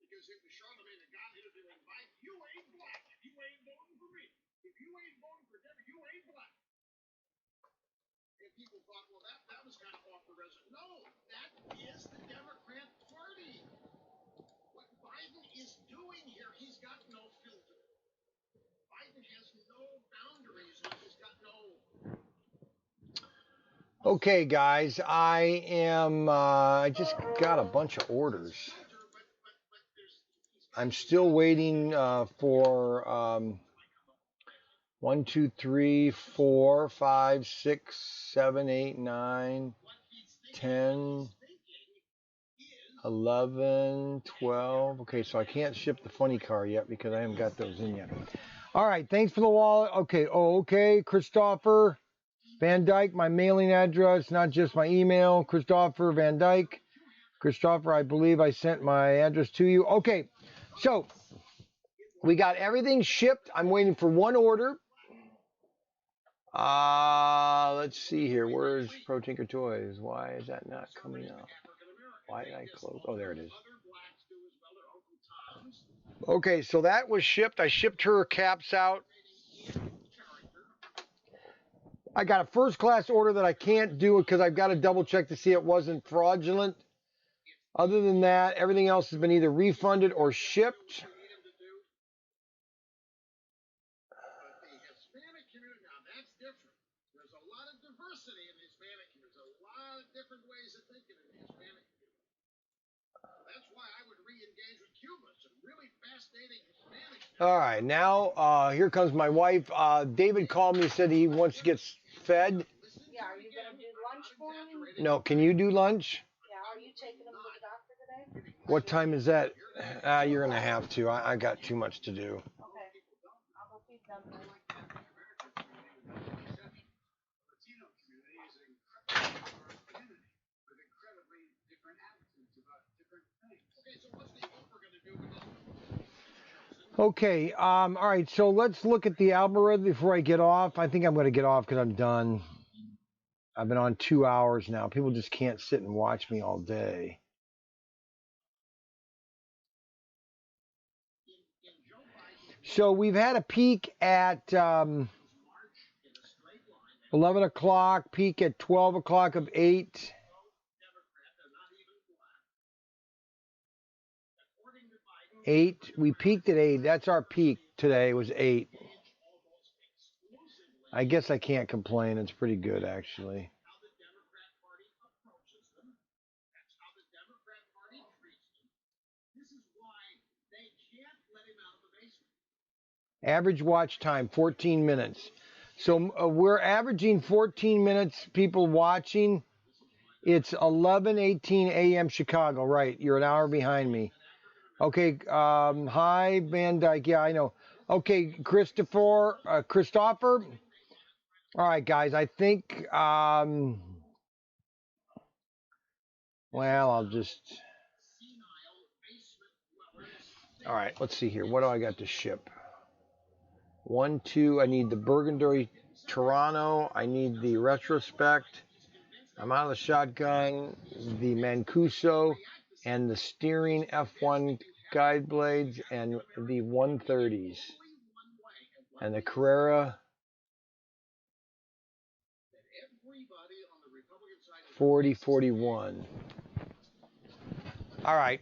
Because it was Charlemagne the God interviewing Biden. You ain't black if you ain't voting for me. If you ain't voting for Democrat, you ain't black. And people thought, well, that was kind of off the reservation. No, that is the Democrat Party. What Biden is doing here, he's got no filter. Biden has no boundaries, and he's got no. Okay, guys, I just got a bunch of orders. I'm still waiting for 1, 2, 3, 4, 5, 6, 7, 8, 9, 10, 11, 12. Okay, so I can't ship the funny car yet because I haven't got those in yet. All right, thanks for the wallet. Okay, okay, Christopher Van Dyke, my mailing address, not just my email. Christopher Van Dyke. Christopher, I believe I sent my address to you. Okay, so we got everything shipped. I'm waiting for one order. Let's see here. Where's ProTinkerToys? Why is that not coming up? Why did I close? Oh, there it is. Okay, so that was shipped. I shipped her caps out. I got a first class order that I can't do it because I've got to double check to see it wasn't fraudulent. Other than that, everything else has been either refunded or shipped. Diversity in the Hispanic community. There's a lot of different ways of thinking in the Hispanic community. That's why I would re-engage with Cuba. Some really fascinating Hispanics All right, now here comes my wife. David called me, said he wants to get fed. Yeah, are you gonna do lunch for him? No, can you do lunch? Yeah, are you taking him to the doctor today? What time is that? You're gonna have to. I got too much to do. Okay, I'll go feed them then. Latino community is an incredibly diverse community with incredibly different attitudes about different things. Okay, so what's the Oprah going to do with this? Okay, all right, so let's look at the algorithm before I get off. I think I'm going to get off because I'm done. I've been on 2 hours now. People just can't sit and watch me all day. So we've had a peak at 11 o'clock, peak at 12 o'clock of 8. We peaked at 8. That's our peak today, was 8. I guess I can't complain. It's pretty good, actually. Average watch time, 14 minutes. So we're averaging 14 minutes people watching. It's 11:18 a.m. Chicago, right? You're an hour behind me. Okay, hi, Van Dyke. Yeah, I know. Okay, Christopher. All right, guys, I think, well, I'll just, all right, let's see here. What do I got to ship? 1, 2, I need the Burgundy Toronto. I need the Retrospect. I'm out of the shotgun, the Mancuso, and the steering F1 guide blades, and the 130s. And the Carrera 4041. All right.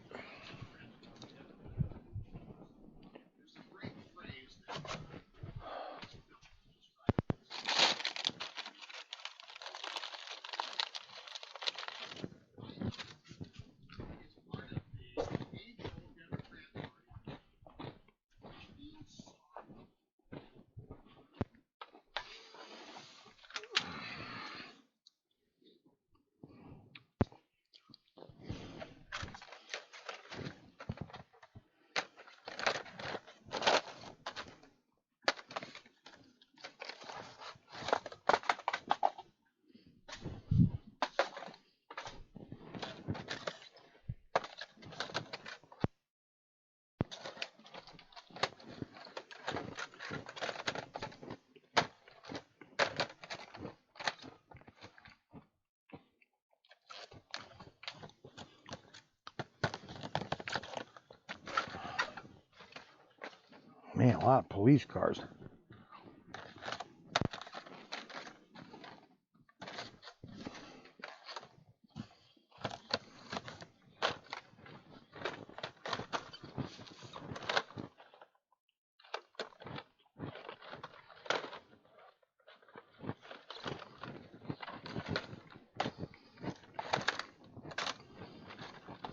Man, a lot of police cars.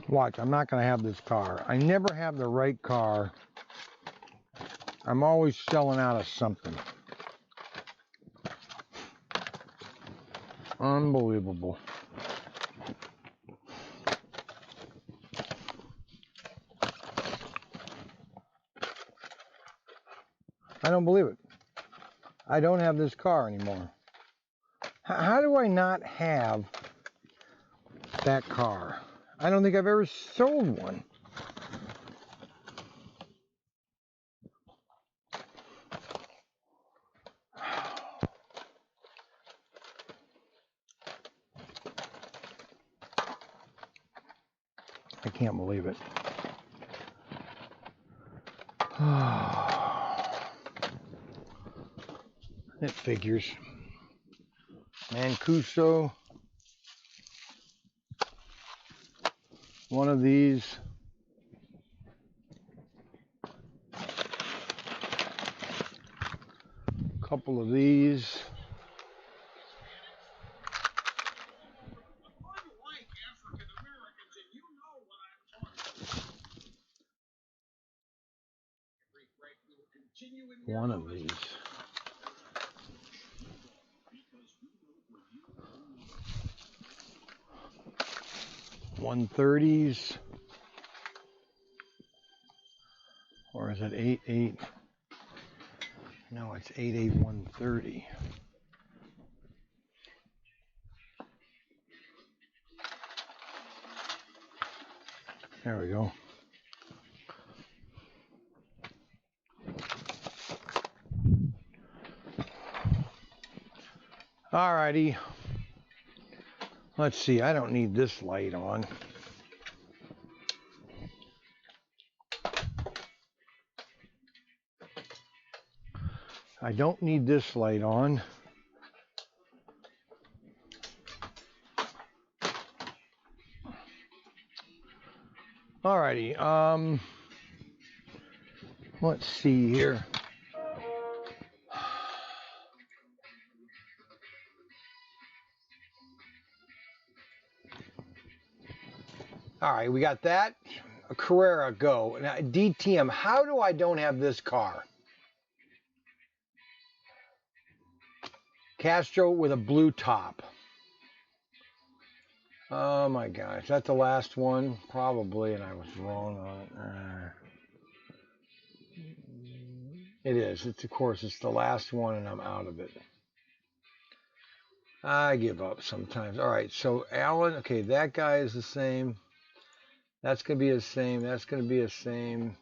Watch, I'm not going to have this car. I never have the right car. I'm always selling out of something. Unbelievable. I don't believe it. I don't have this car anymore. How do I not have that car? I don't think I've ever sold one. I can't believe it. It figures. Mancuso. One of these. Couple of these. one of these. 130s, or is it 8.8? No, it's 8.8 130. There we go. Alrighty. Let's see, I don't need this light on. I don't need this light on. Alrighty, let's see here. All right, we got that. A Carrera, go. Now, DTM, how do I don't have this car? Castro with a blue top. Oh my gosh, that's the last one? Probably, and I was wrong on it. It is. It's, of course, it's the last one, and I'm out of it. I give up sometimes. All right, so Alan, okay, that guy is the same. That's going to be the same. That's going to be the same.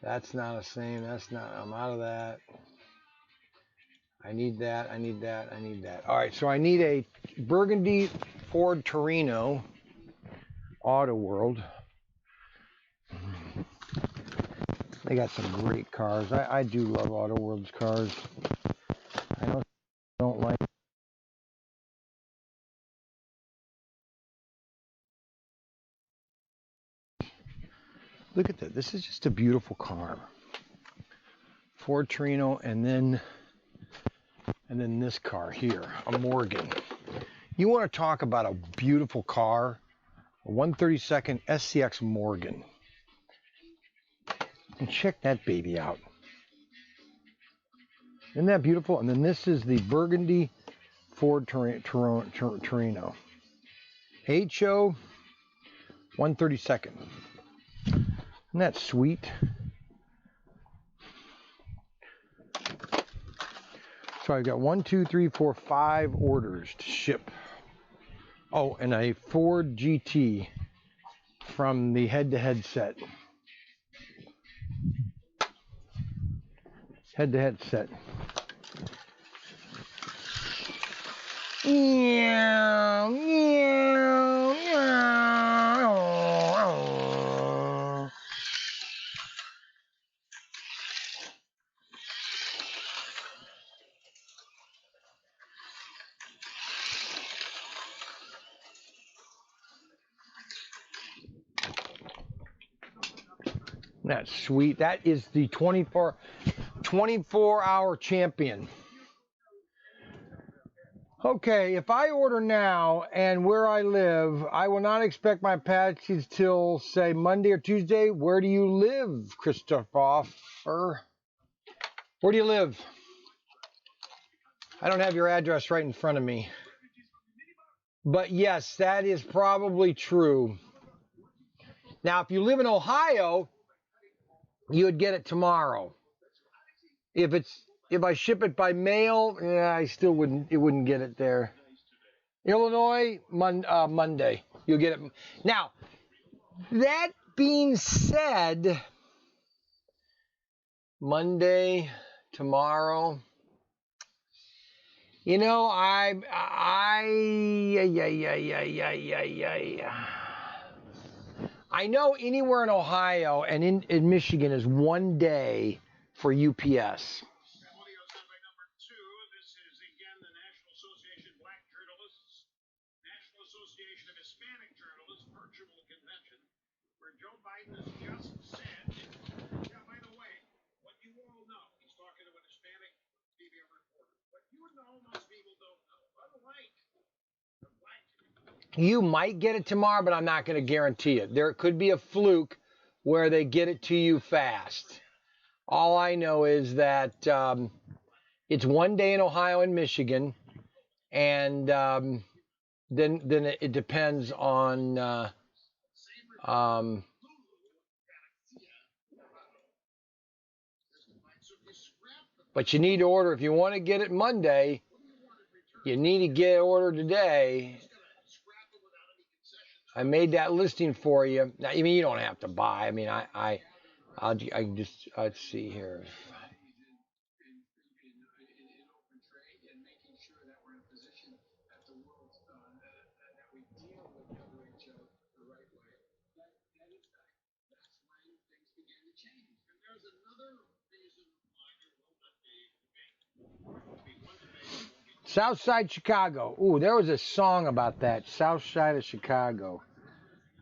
That's not the same. That's not. I'm out of that. I need that. I need that. I need that. All right, so I need a burgundy Ford Torino Auto World. They got some great cars. I do love Auto World's cars. I don't like. Look at that. This is just a beautiful car. Ford Torino, and then this car here, a Morgan. You want to talk about a beautiful car, a 132nd SCX Morgan. And check that baby out. Isn't that beautiful? And then this is the burgundy Ford Torino. HO 132nd. Isn't that sweet? So I've got 1, 2, 3, 4, 5 orders to ship. Oh, and a Ford GT from the head-to-head set. Head-to-head set. Meow, meow, meow. That's sweet. That is the 24-hour champion. Okay, if I order now and where I live, I will not expect my package till, say, Monday or Tuesday. Where do you live, Christopher? Where do you live? I don't have your address right in front of me. But yes, that is probably true. Now, if you live in Ohio, you would get it tomorrow. If I ship it by mail, yeah, I still wouldn't. It wouldn't get it there. Illinois, Monday, you'll get it. Now, that being said, Monday, tomorrow. You know, I know anywhere in Ohio and in Michigan is 1 day for UPS. You might get it tomorrow, but I'm not going to guarantee it. There could be a fluke where they get it to you fast. All I know is that it's 1 day in Ohio and Michigan, and then it depends on but you need to order if you want to get it Monday. You need to get it ordered today. I made that listing for you. Now, I mean, you don't have to buy. I mean, I'll just, let's see here. South Side Chicago. Ooh, there was a song about that. South Side of Chicago.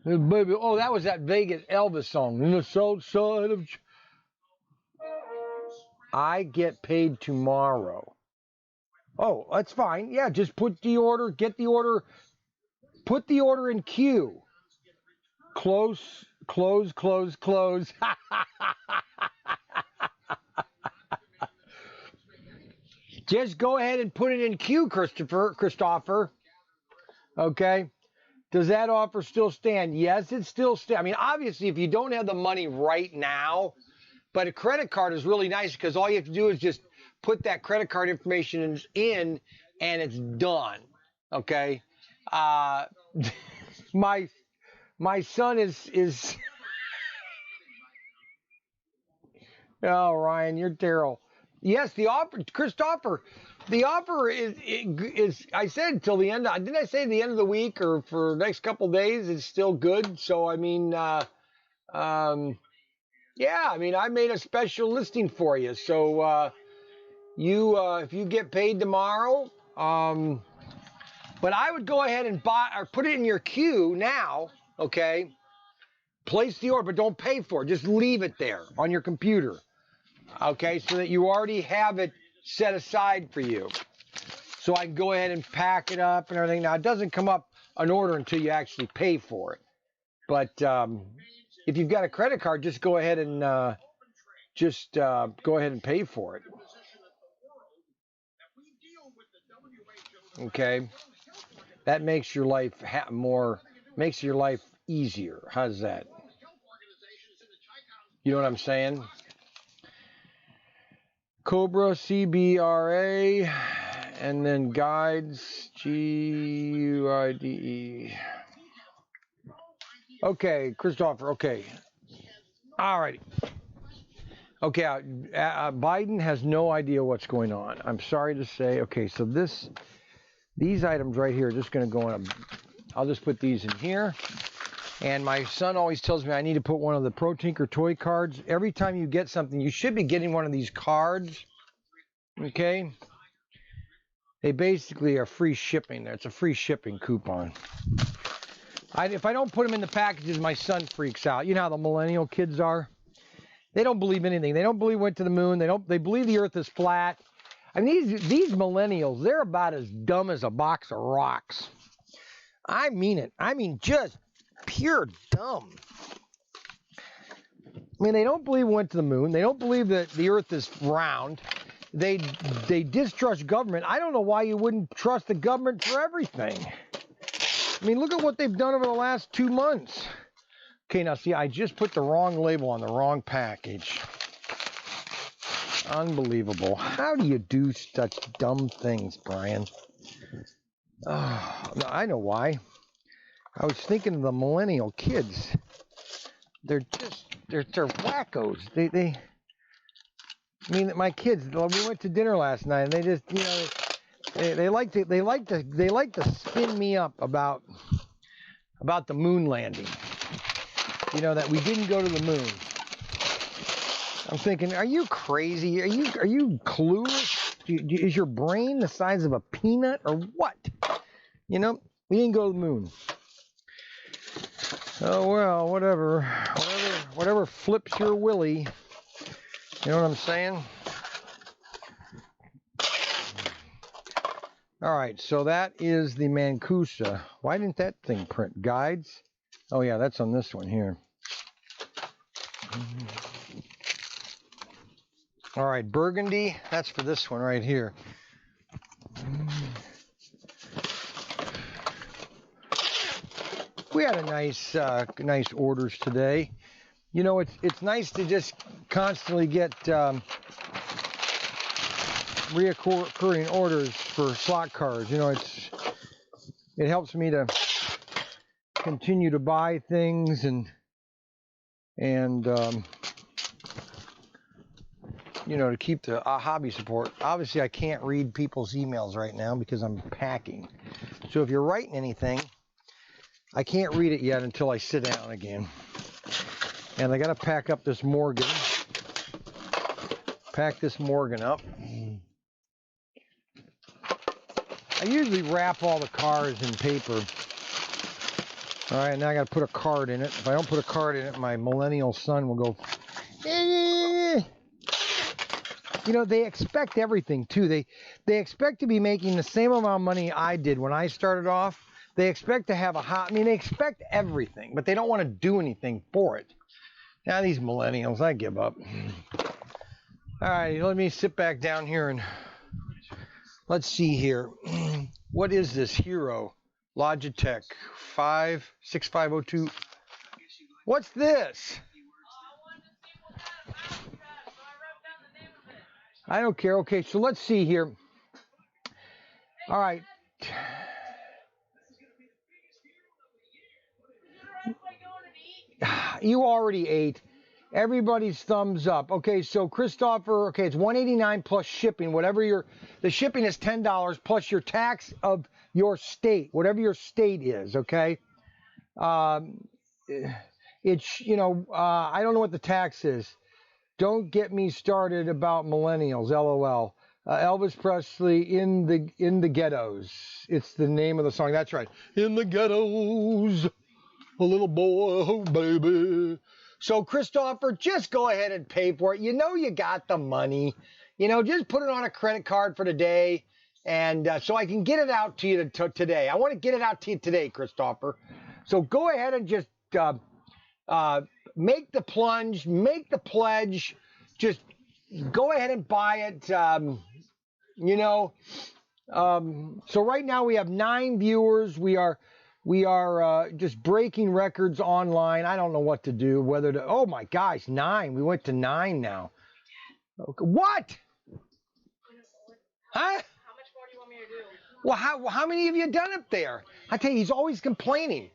Baby, oh, that was that Vegas Elvis song. In the South Side of. I get paid tomorrow. Oh, that's fine. Yeah, just put the order. Get the order. Put the order in queue. Close. Just go ahead and put it in queue, Christopher. Okay. Does that offer still stand? Yes, it still stands. I mean, obviously, if you don't have the money right now, but a credit card is really nice because all you have to do is just put that credit card information in and it's done. Okay. My son is Oh, Ryan, you're terrible. Yes, the offer, Christopher, the offer is I said until the end. Didn't I say the end of the week or for the next couple of days? It's still good. So I mean, yeah, I mean, I made a special listing for you. So if you get paid tomorrow, but I would go ahead and buy or put it in your queue now. Okay, place the order, but don't pay for it. Just leave it there on your computer. Okay, so that you already have it set aside for you. So I can go ahead and pack it up and everything. Now, it doesn't come up an order until you actually pay for it. But if you've got a credit card, just go ahead and go ahead and pay for it. Okay, that makes your life makes your life easier. How's that? You know what I'm saying? Cobra, CBRA, and then guides, GUIDE. Okay, Christopher, okay. All righty. Okay, Biden has no idea what's going on. I'm sorry to say. Okay, so these items right here are just going to go in. I'll just put these in here. And my son always tells me I need to put one of the ProTinkerToy cards. Every time you get something, you should be getting one of these cards. Okay? They basically are free shipping. It's a free shipping coupon. If I don't put them in the packages, my son freaks out. You know how the millennial kids are? They don't believe anything. They don't believe we went to the moon. They believe the earth is flat. I mean, these millennials, they're about as dumb as a box of rocks. I mean it. I mean, just pure dumb. I mean, they don't believe we went to the moon. They don't believe that the earth is round. They distrust government. I don't know why you wouldn't trust the government for everything. I mean, look at what they've done over the last 2 months. Okay, now see, I just put the wrong label on the wrong package. Unbelievable. How do you do such dumb things, Brian? Oh, I know why. I was thinking of the millennial kids. They're wackos. I mean, my kids. We went to dinner last night, and they just, you know, they like to spin me up about the moon landing. You know, that we didn't go to the moon. I'm thinking, are you crazy? Are you clueless? Is your brain the size of a peanut or what? You know, we didn't go to the moon. Oh, well, whatever flips your willy. You know what I'm saying? All right, so that is the Mancusa. Why didn't that thing print? Guides? Oh, yeah, that's on this one here. All right, burgundy. That's for this one right here. We had a nice orders today. You know, it's nice to just constantly get reoccurring orders for slot cars. You know, it helps me to continue to buy things and you know, to keep the hobby support. Obviously, I can't read people's emails right now because I'm packing. So if you're writing anything, I can't read it yet until I sit down again. And I got to pack up this Morgan. Pack this Morgan up. I usually wrap all the cars in paper. All right, now I got to put a card in it. If I don't put a card in it, my millennial son will go, eh. You know, they expect everything too. They expect to be making the same amount of money I did when I started off. They expect to have they expect everything, but they don't want to do anything for it. Now these millennials, I give up. All right, let me sit back down here and let's see here. What is this Hero Logitech 6502? What's this? I don't care. Okay, so let's see here. All right. You already ate. Everybody's thumbs up. Okay, so Christopher, okay, it's $189 plus shipping. The shipping is $10 plus your tax of your state, whatever your state is, okay? It's, you know, I don't know what the tax is. Don't get me started about millennials, LOL. Elvis Presley, in the ghettos. It's the name of the song. That's right. In the ghettos, a little boy, oh baby. So Christopher, just go ahead and pay for it. You know you got the money. You know, just put it on a credit card for today, and so I can get it out to you today. I want to get it out to you today, Christopher. So go ahead and just make the plunge, make the pledge. Just go ahead and buy it. You know, so right now we have 9 viewers. We are just breaking records online. I don't know what to do, whether to, oh my gosh, 9. We went to 9 now. Okay. What? Huh? How much more do you want me to do? Well, how many have you done up there? I tell you, he's always complaining.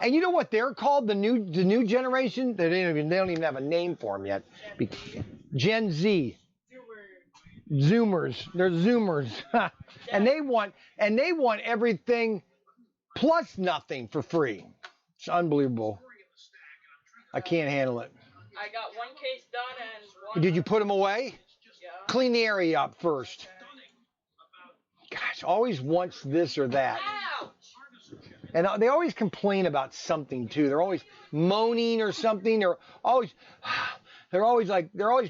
And you know what they're called? The new generation? They don't even have a name for them yet. Gen Z. Zoomers. They're Zoomers. and they want everything plus nothing for free. It's unbelievable. I can't handle it. I got 1 case done and 1. Did you put them away? Yeah. Clean the area up first. Gosh, always wants this or that. Ouch! And they always complain about something too. They're always moaning or something. They're always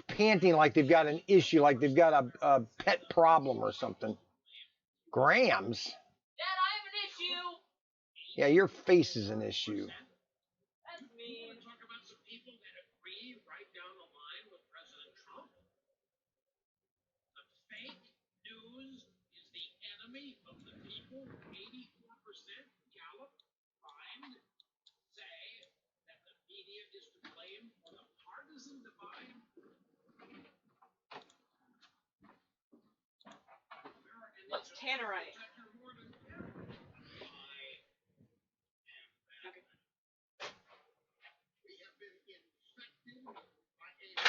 panting like they've got an issue, like they've got a pet problem or something. Grams? Dad, I have an issue. Yeah, your face is an issue. That's mean. Talk about some people that agree right down the line with President Trump. The fake news is the enemy of the people. 84% Gallup find say that the media is to blame for the partisan divide. Let's tannerize. We have been infected by a fake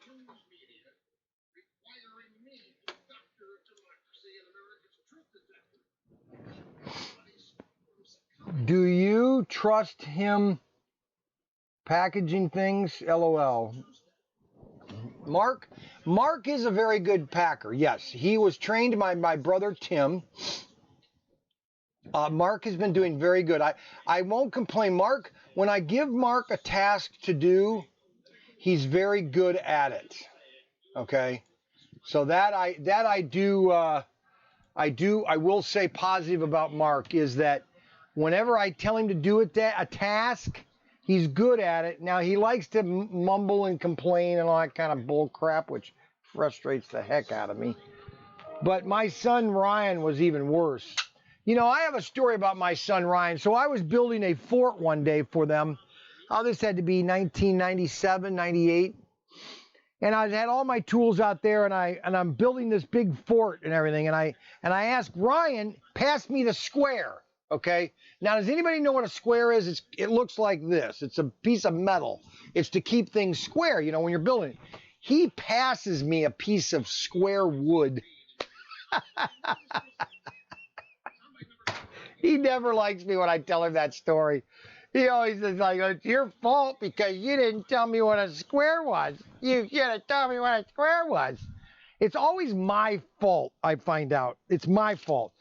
news media requiring me, the doctor of democracy and America's truth detector. Do you trust him packaging things? LOL. Mark is a very good packer. Yes, he was trained by my brother Tim. Mark has been doing very good. I won't complain. Mark, when I give Mark a task to do, he's very good at it. Okay, so I will say positive about Mark is that whenever I tell him to do a task, he's good at it. Now, he likes to mumble and complain and all that kind of bull crap, which frustrates the heck out of me. But my son Ryan was even worse. You know, I have a story about my son Ryan. So I was building a fort one day for them. Oh, this had to be 1997, 98. And I had all my tools out there, and I'm building this big fort and everything. And I asked Ryan, pass me the square. Okay. Now, does anybody know what a square is? It looks like this. It's a piece of metal. It's to keep things square, you know, when you're building it. He passes me a piece of square wood. He never likes me when I tell him that story. He always is like, it's your fault because you didn't tell me what a square was. You should have told me what a square was. It's always my fault, I find out. It's my fault.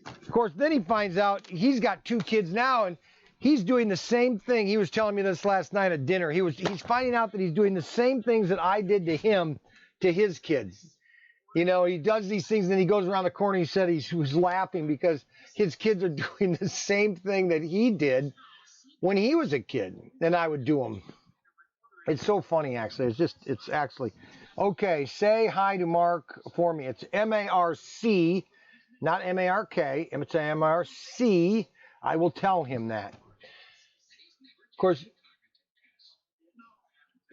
Of course, then he finds out he's got 2 kids now, and he's doing the same thing. He was telling me this last night at dinner. He's finding out that he's doing the same things that I did to him, to his kids. You know, he does these things, and then he goes around the corner. He said he was laughing because his kids are doing the same thing that he did when he was a kid, and I would do them. It's so funny, actually. It's actually. Okay, say hi to Mark for me. It's M-A-R-C, not M-A-R-K. It's M-A-R-C. I will tell him that. Of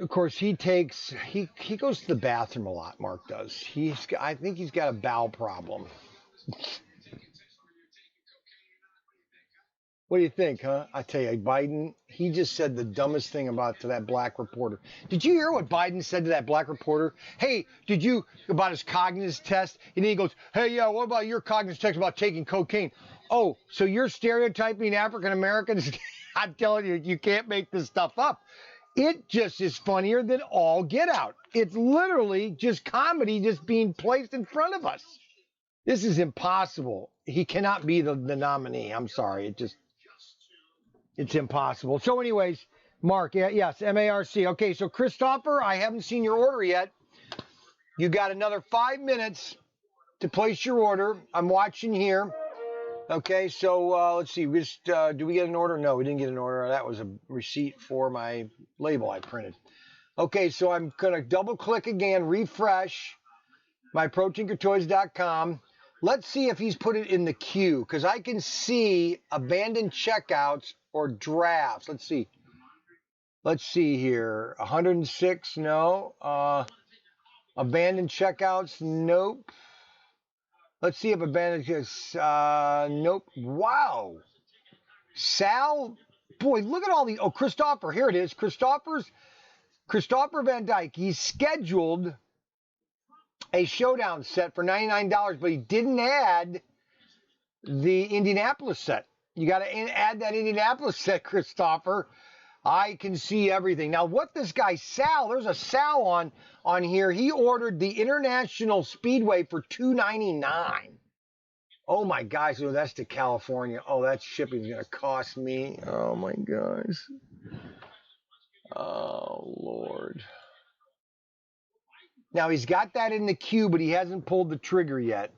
course, he goes to the bathroom a lot, Mark does. I think he's got a bowel problem. What do you think, huh? I tell you, Biden, he just said the dumbest thing to that black reporter. Did you hear what Biden said to that black reporter? Hey, about his cognitive test? And then he goes, hey, yeah, what about your cognitive test about taking cocaine? Oh, so you're stereotyping African Americans? I'm telling you, you can't make this stuff up. It just is funnier than all get out. It's literally just comedy just being placed in front of us. This is impossible. He cannot be the nominee. I'm sorry. It's impossible. So anyways, Mark, yes, M-A-R-C. Okay, so Christopher, I haven't seen your order yet. You got another 5 minutes to place your order. I'm watching here. Okay, so let's see. Do we get an order? No, we didn't get an order. That was a receipt for my label I printed. Okay, so I'm going to double click again, refresh my ProTinkerToys.com. Let's see if he's put it in the queue, because I can see abandoned checkouts or drafts. Let's see. Let's see here. 106, no. Abandoned checkouts, nope. Let's see if abandoned nope. Wow. Sal, boy, look at all the, Christopher, here it is. Christopher Van Dyke, he's scheduled a showdown set for $99, but he didn't add the Indianapolis set. You got to add that Indianapolis set, Christopher. I can see everything. Now, what this guy, Sal, there's a Sal on here. He ordered the International Speedway for $299. Oh, my gosh. So that's to California. Oh, that shipping's going to cost me. Oh, my gosh. Oh, Lord. Now, he's got that in the queue, but he hasn't pulled the trigger yet.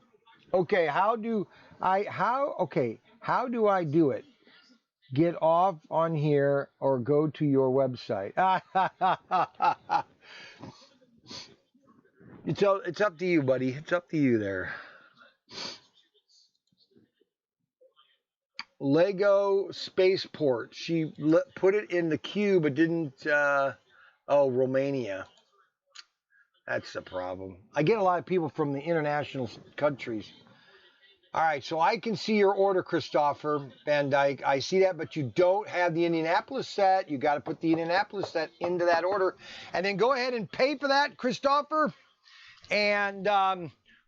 Okay, how do I do it? Get off on here or go to your website. It's up to you, buddy. It's up to you there. Lego Spaceport. She put it in the queue, but didn't. Romania. That's the problem. I get a lot of people from the international countries. All right, so I can see your order, Christopher Van Dyke. I see that, but you don't have the Indianapolis set. You got to put the Indianapolis set into that order. And then go ahead and pay for that, Christopher. And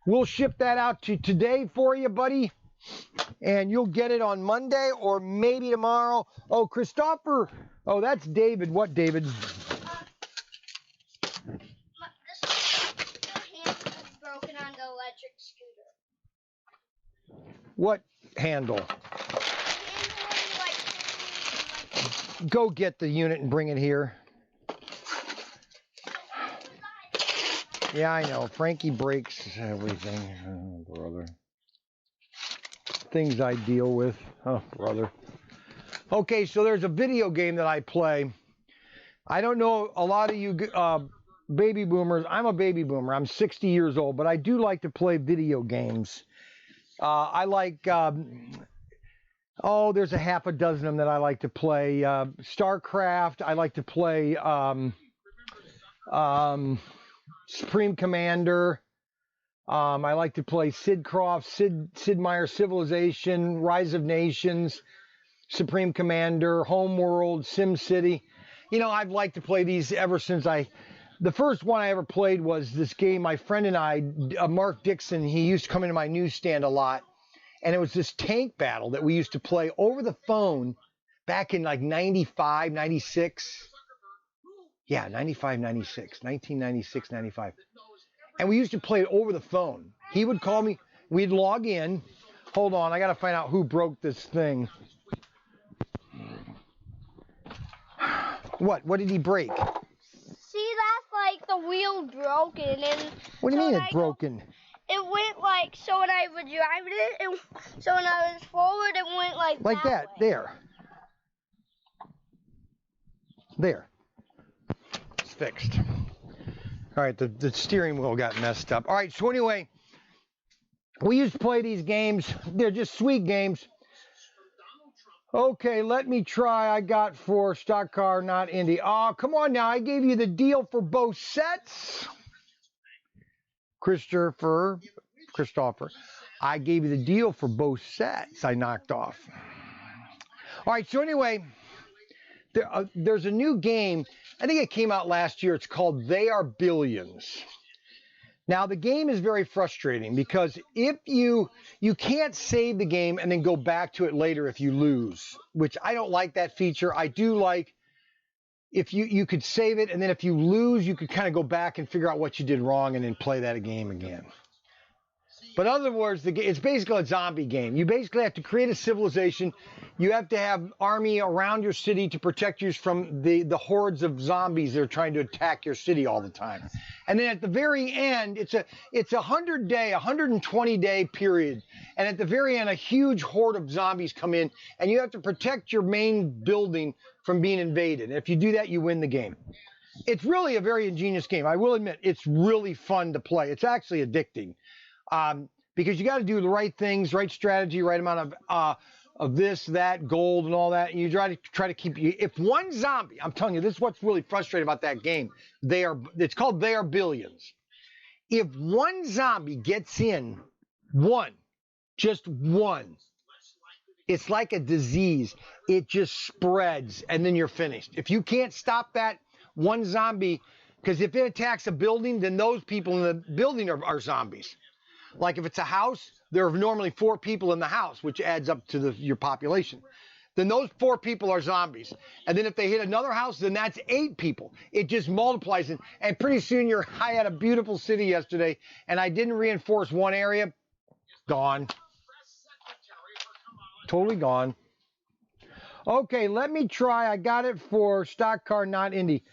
we'll ship that out to today for you, buddy. And you'll get it on Monday or maybe tomorrow. Oh, Christopher. Oh, that's David. What, David? Broken on the electric scooter. What handle? Go get the unit and bring it here. Yeah, I know. Frankie breaks everything. Oh, brother. Things I deal with. Oh, brother. Okay, so there's a video game that I play. I don't know, a lot of you baby boomers. I'm a baby boomer. I'm 60 years old, but I do like to play video games. I like, there's a half a dozen of them that I like to play. StarCraft. I like to play Supreme Commander. I like to play Sid Meier's Civilization, Rise of Nations, Supreme Commander, Homeworld, SimCity. You know, I've liked to play these ever since the first one I ever played was this game. My friend and I, Mark Dixon, he used to come into my newsstand a lot. And it was this tank battle that we used to play over the phone back in like 95, 96. Yeah, 95, 96, 1996, 95. And we used to play it over the phone. He would call me. We'd log in. Hold on. I got to find out who broke this thing. What? What did he break? See, that's like the wheel broken. And What do you mean it's broken? It went like, so when I was driving it, and so when I was forward, it went like that. Way. There. There. It's fixed. All right, the steering wheel got messed up. All right, so anyway, we used to play these games. They're just sweet games. Okay, let me try. I got for Slotcar, not Indy. Oh, come on now. I gave you the deal for both sets. Christopher. I gave you the deal for both sets. I knocked off. All right, so anyway, there's a new game. I think it came out last year. It's called They Are Billions. Now, the game is very frustrating because if you can't save the game and then go back to it later if you lose, which I don't like that feature. I do like if you could save it, and then if you lose, you could kind of go back and figure out what you did wrong and then play that game again. But in other words, it's basically a zombie game. You basically have to create a civilization. You have to have army around your city to protect you from the hordes of zombies that are trying to attack your city all the time. And then at the very end, it's a 120-day period. And at the very end, a huge horde of zombies come in, and you have to protect your main building from being invaded. And if you do that, you win the game. It's really a very ingenious game. I will admit, it's really fun to play. It's actually addicting. Because you got to do the right things, right strategy, right amount of this, that, gold, and all that. And you try to keep you. If one zombie, I'm telling you, this is what's really frustrating about that game. It's called They Are Billions. If one zombie gets in, just one, it's like a disease. It just spreads, and then you're finished. If you can't stop that one zombie, because if it attacks a building, then those people in the building are zombies. Like if it's a house, there are normally 4 people in the house, which adds up to your population. Then those 4 people are zombies. And then if they hit another house, then that's 8 people. It just multiplies. And pretty soon I had a beautiful city yesterday, and I didn't reinforce one area. Gone. Totally gone. Okay, let me try. I got it for Slotcar, not Indy.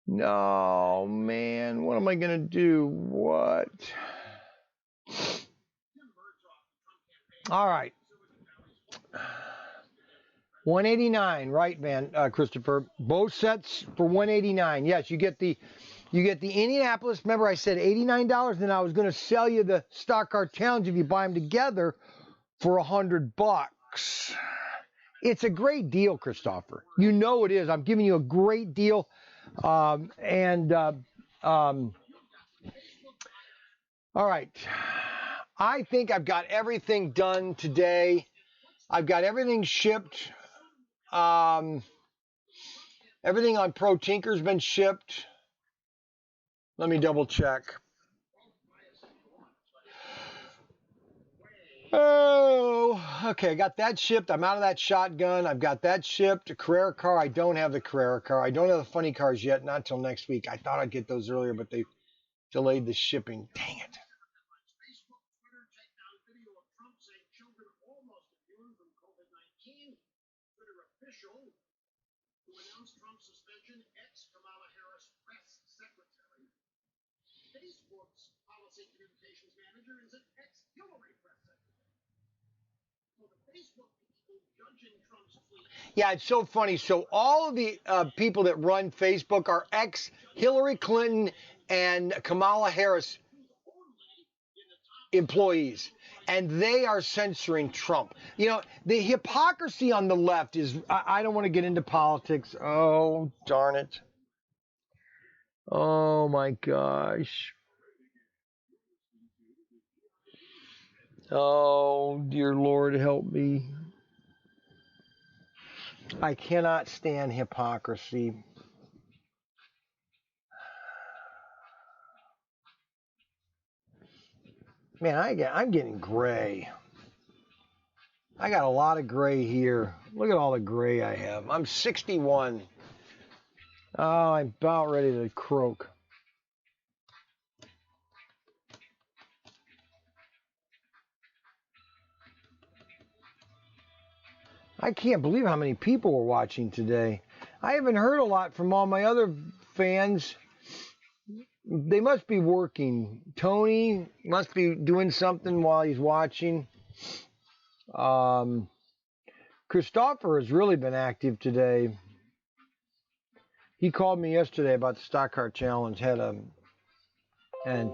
No, man. What am I going to do? What? All right. 189, right, Christopher? Both sets for 189. Yes, you get the Indianapolis. Remember, I said $89, and I was going to sell you the Slotcar Challenge if you buy them together for $100. It's a great deal, Christopher. You know it is. I'm giving you a great deal, all right. I think I've got everything done today. I've got everything shipped. Everything on ProTinker's been shipped. Let me double check. Oh, okay. I got that shipped. I'm out of that shotgun. I've got that shipped. A Carrera car. I don't have the Carrera car. I don't have the funny cars yet. Not until next week. I thought I'd get those earlier, but they delayed the shipping. Dang it. Who announced Trump's suspension, ex-Kamala Harris press secretary. Facebook's policy communications manager is an ex-Hillary press secretary. So the Facebook Yeah, it's so funny. So all of the people that run Facebook are ex-Hillary Clinton and Kamala Harris employees, and they are censoring Trump. You know, the hypocrisy on the left is, I don't want to get into politics. Oh, darn it. Oh, my gosh. Oh, dear Lord, help me. I cannot stand hypocrisy. Man, I'm getting gray. I got a lot of gray here. Look at all the gray I have. I'm 61. Oh, I'm about ready to croak. I can't believe how many people were watching today. I haven't heard a lot from all my other fans. They must be working. Tony must be doing something while he's watching. Christopher has really been active today. He called me yesterday about the Slotcar challenge. And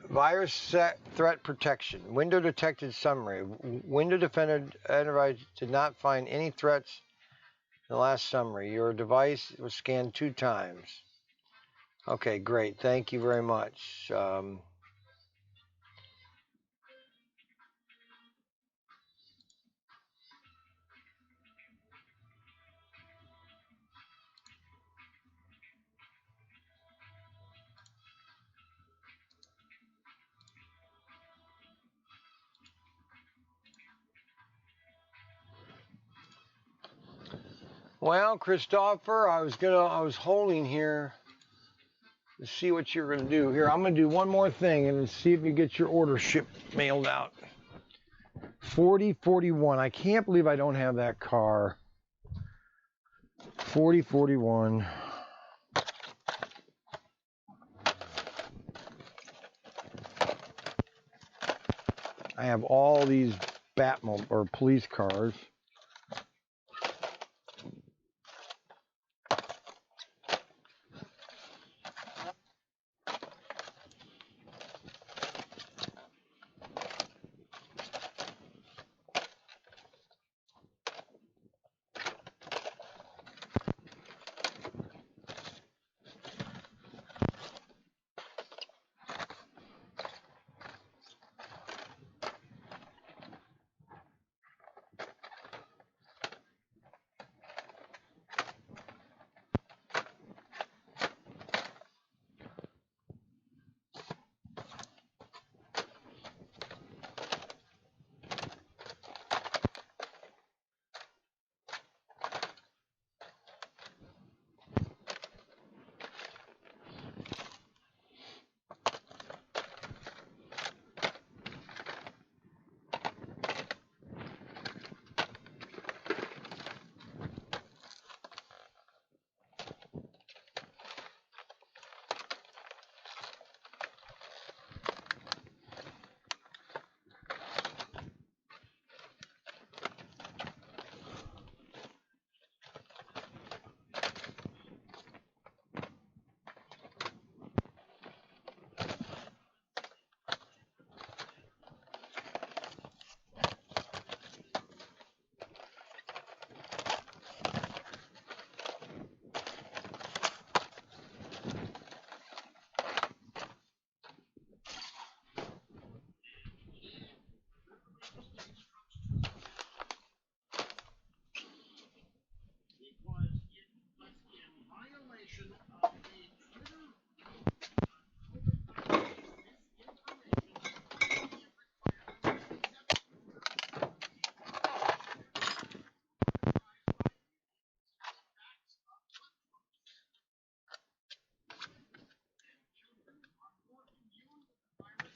virus threat protection. Window detected summary. Window Defender Enterprise did not find any threats in the last summary. Your device was scanned 2 times. Okay, great. Thank you very much. Well, Christopher, I was holding here to see what you're gonna do. Here, I'm gonna do one more thing and see if you get your order mailed out. 4041. I can't believe I don't have that car. 4041. I have all these Batmobile or police cars.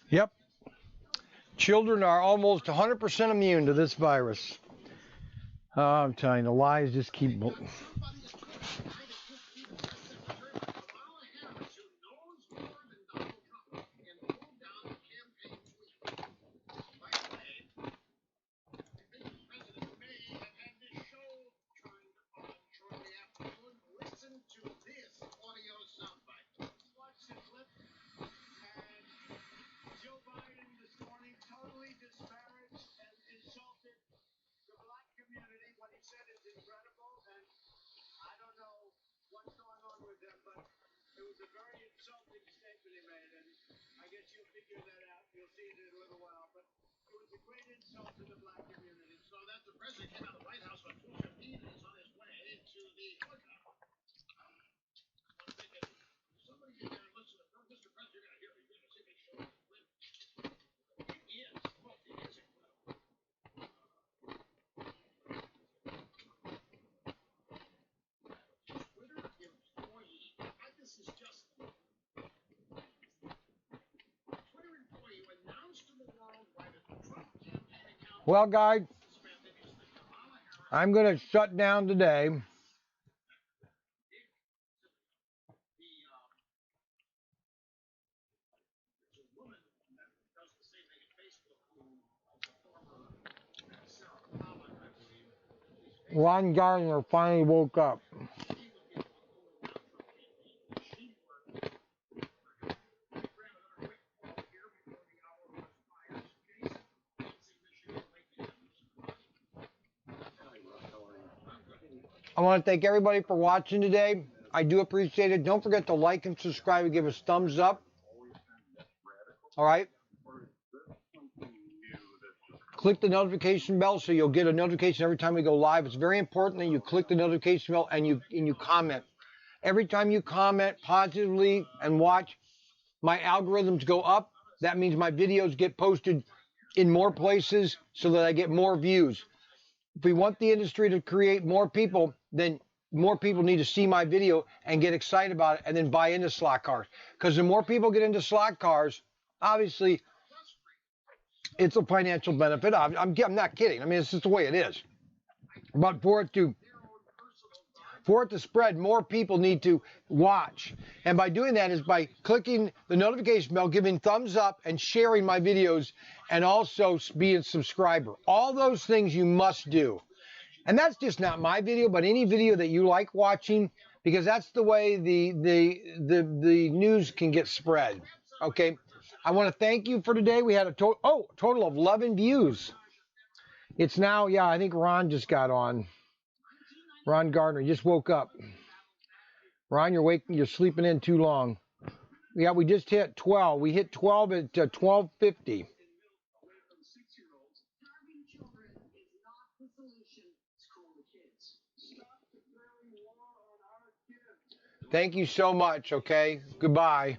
Yep. Children are almost 100% immune to this virus. I'm telling you, the lies just keep. figure that out. You'll see it in a little while. But it was a great insult to the black community. So that the president came out of the White House on 2:15 and is on his way to the courthouse. I'm thinking, somebody get there and listen to Mr. President, you're going to hear me. You're going to see me show up. He is. Oh, he is incredible. Twitter employee. This is just. Twitter employee who announced to the world why the Trump campaign account. Well, guys, I'm going to shut down today. Ron Gardner finally woke up. I want to thank everybody for watching today. I do appreciate it. Don't forget to like and subscribe and give us thumbs up. All right. Click the notification bell so you'll get a notification every time we go live. It's very important that you click the notification bell and you comment. Every time you comment positively and watch, my algorithms go up. That means my videos get posted in more places so that I get more views. If we want the industry to create more people, then more people need to see my video and get excited about it and then buy into slot cars. Because the more people get into slot cars, obviously, it's a financial benefit. I'm not kidding. I mean, it's just the way it is. But for it to spread, more people need to watch. And by doing that is by clicking the notification bell, giving thumbs up, and sharing my videos, and also being a subscriber. All those things you must do. And that's just not my video, but any video that you like watching, because that's the way the news can get spread. Okay? I want to thank you for today. We had a total of 11 views. It's now, yeah, I think Ron just got on. Ron Gardner just woke up. Ron, you're sleeping in too long. Yeah, we just hit 12. We hit 12 at 12:50. Thank you so much, okay? Goodbye.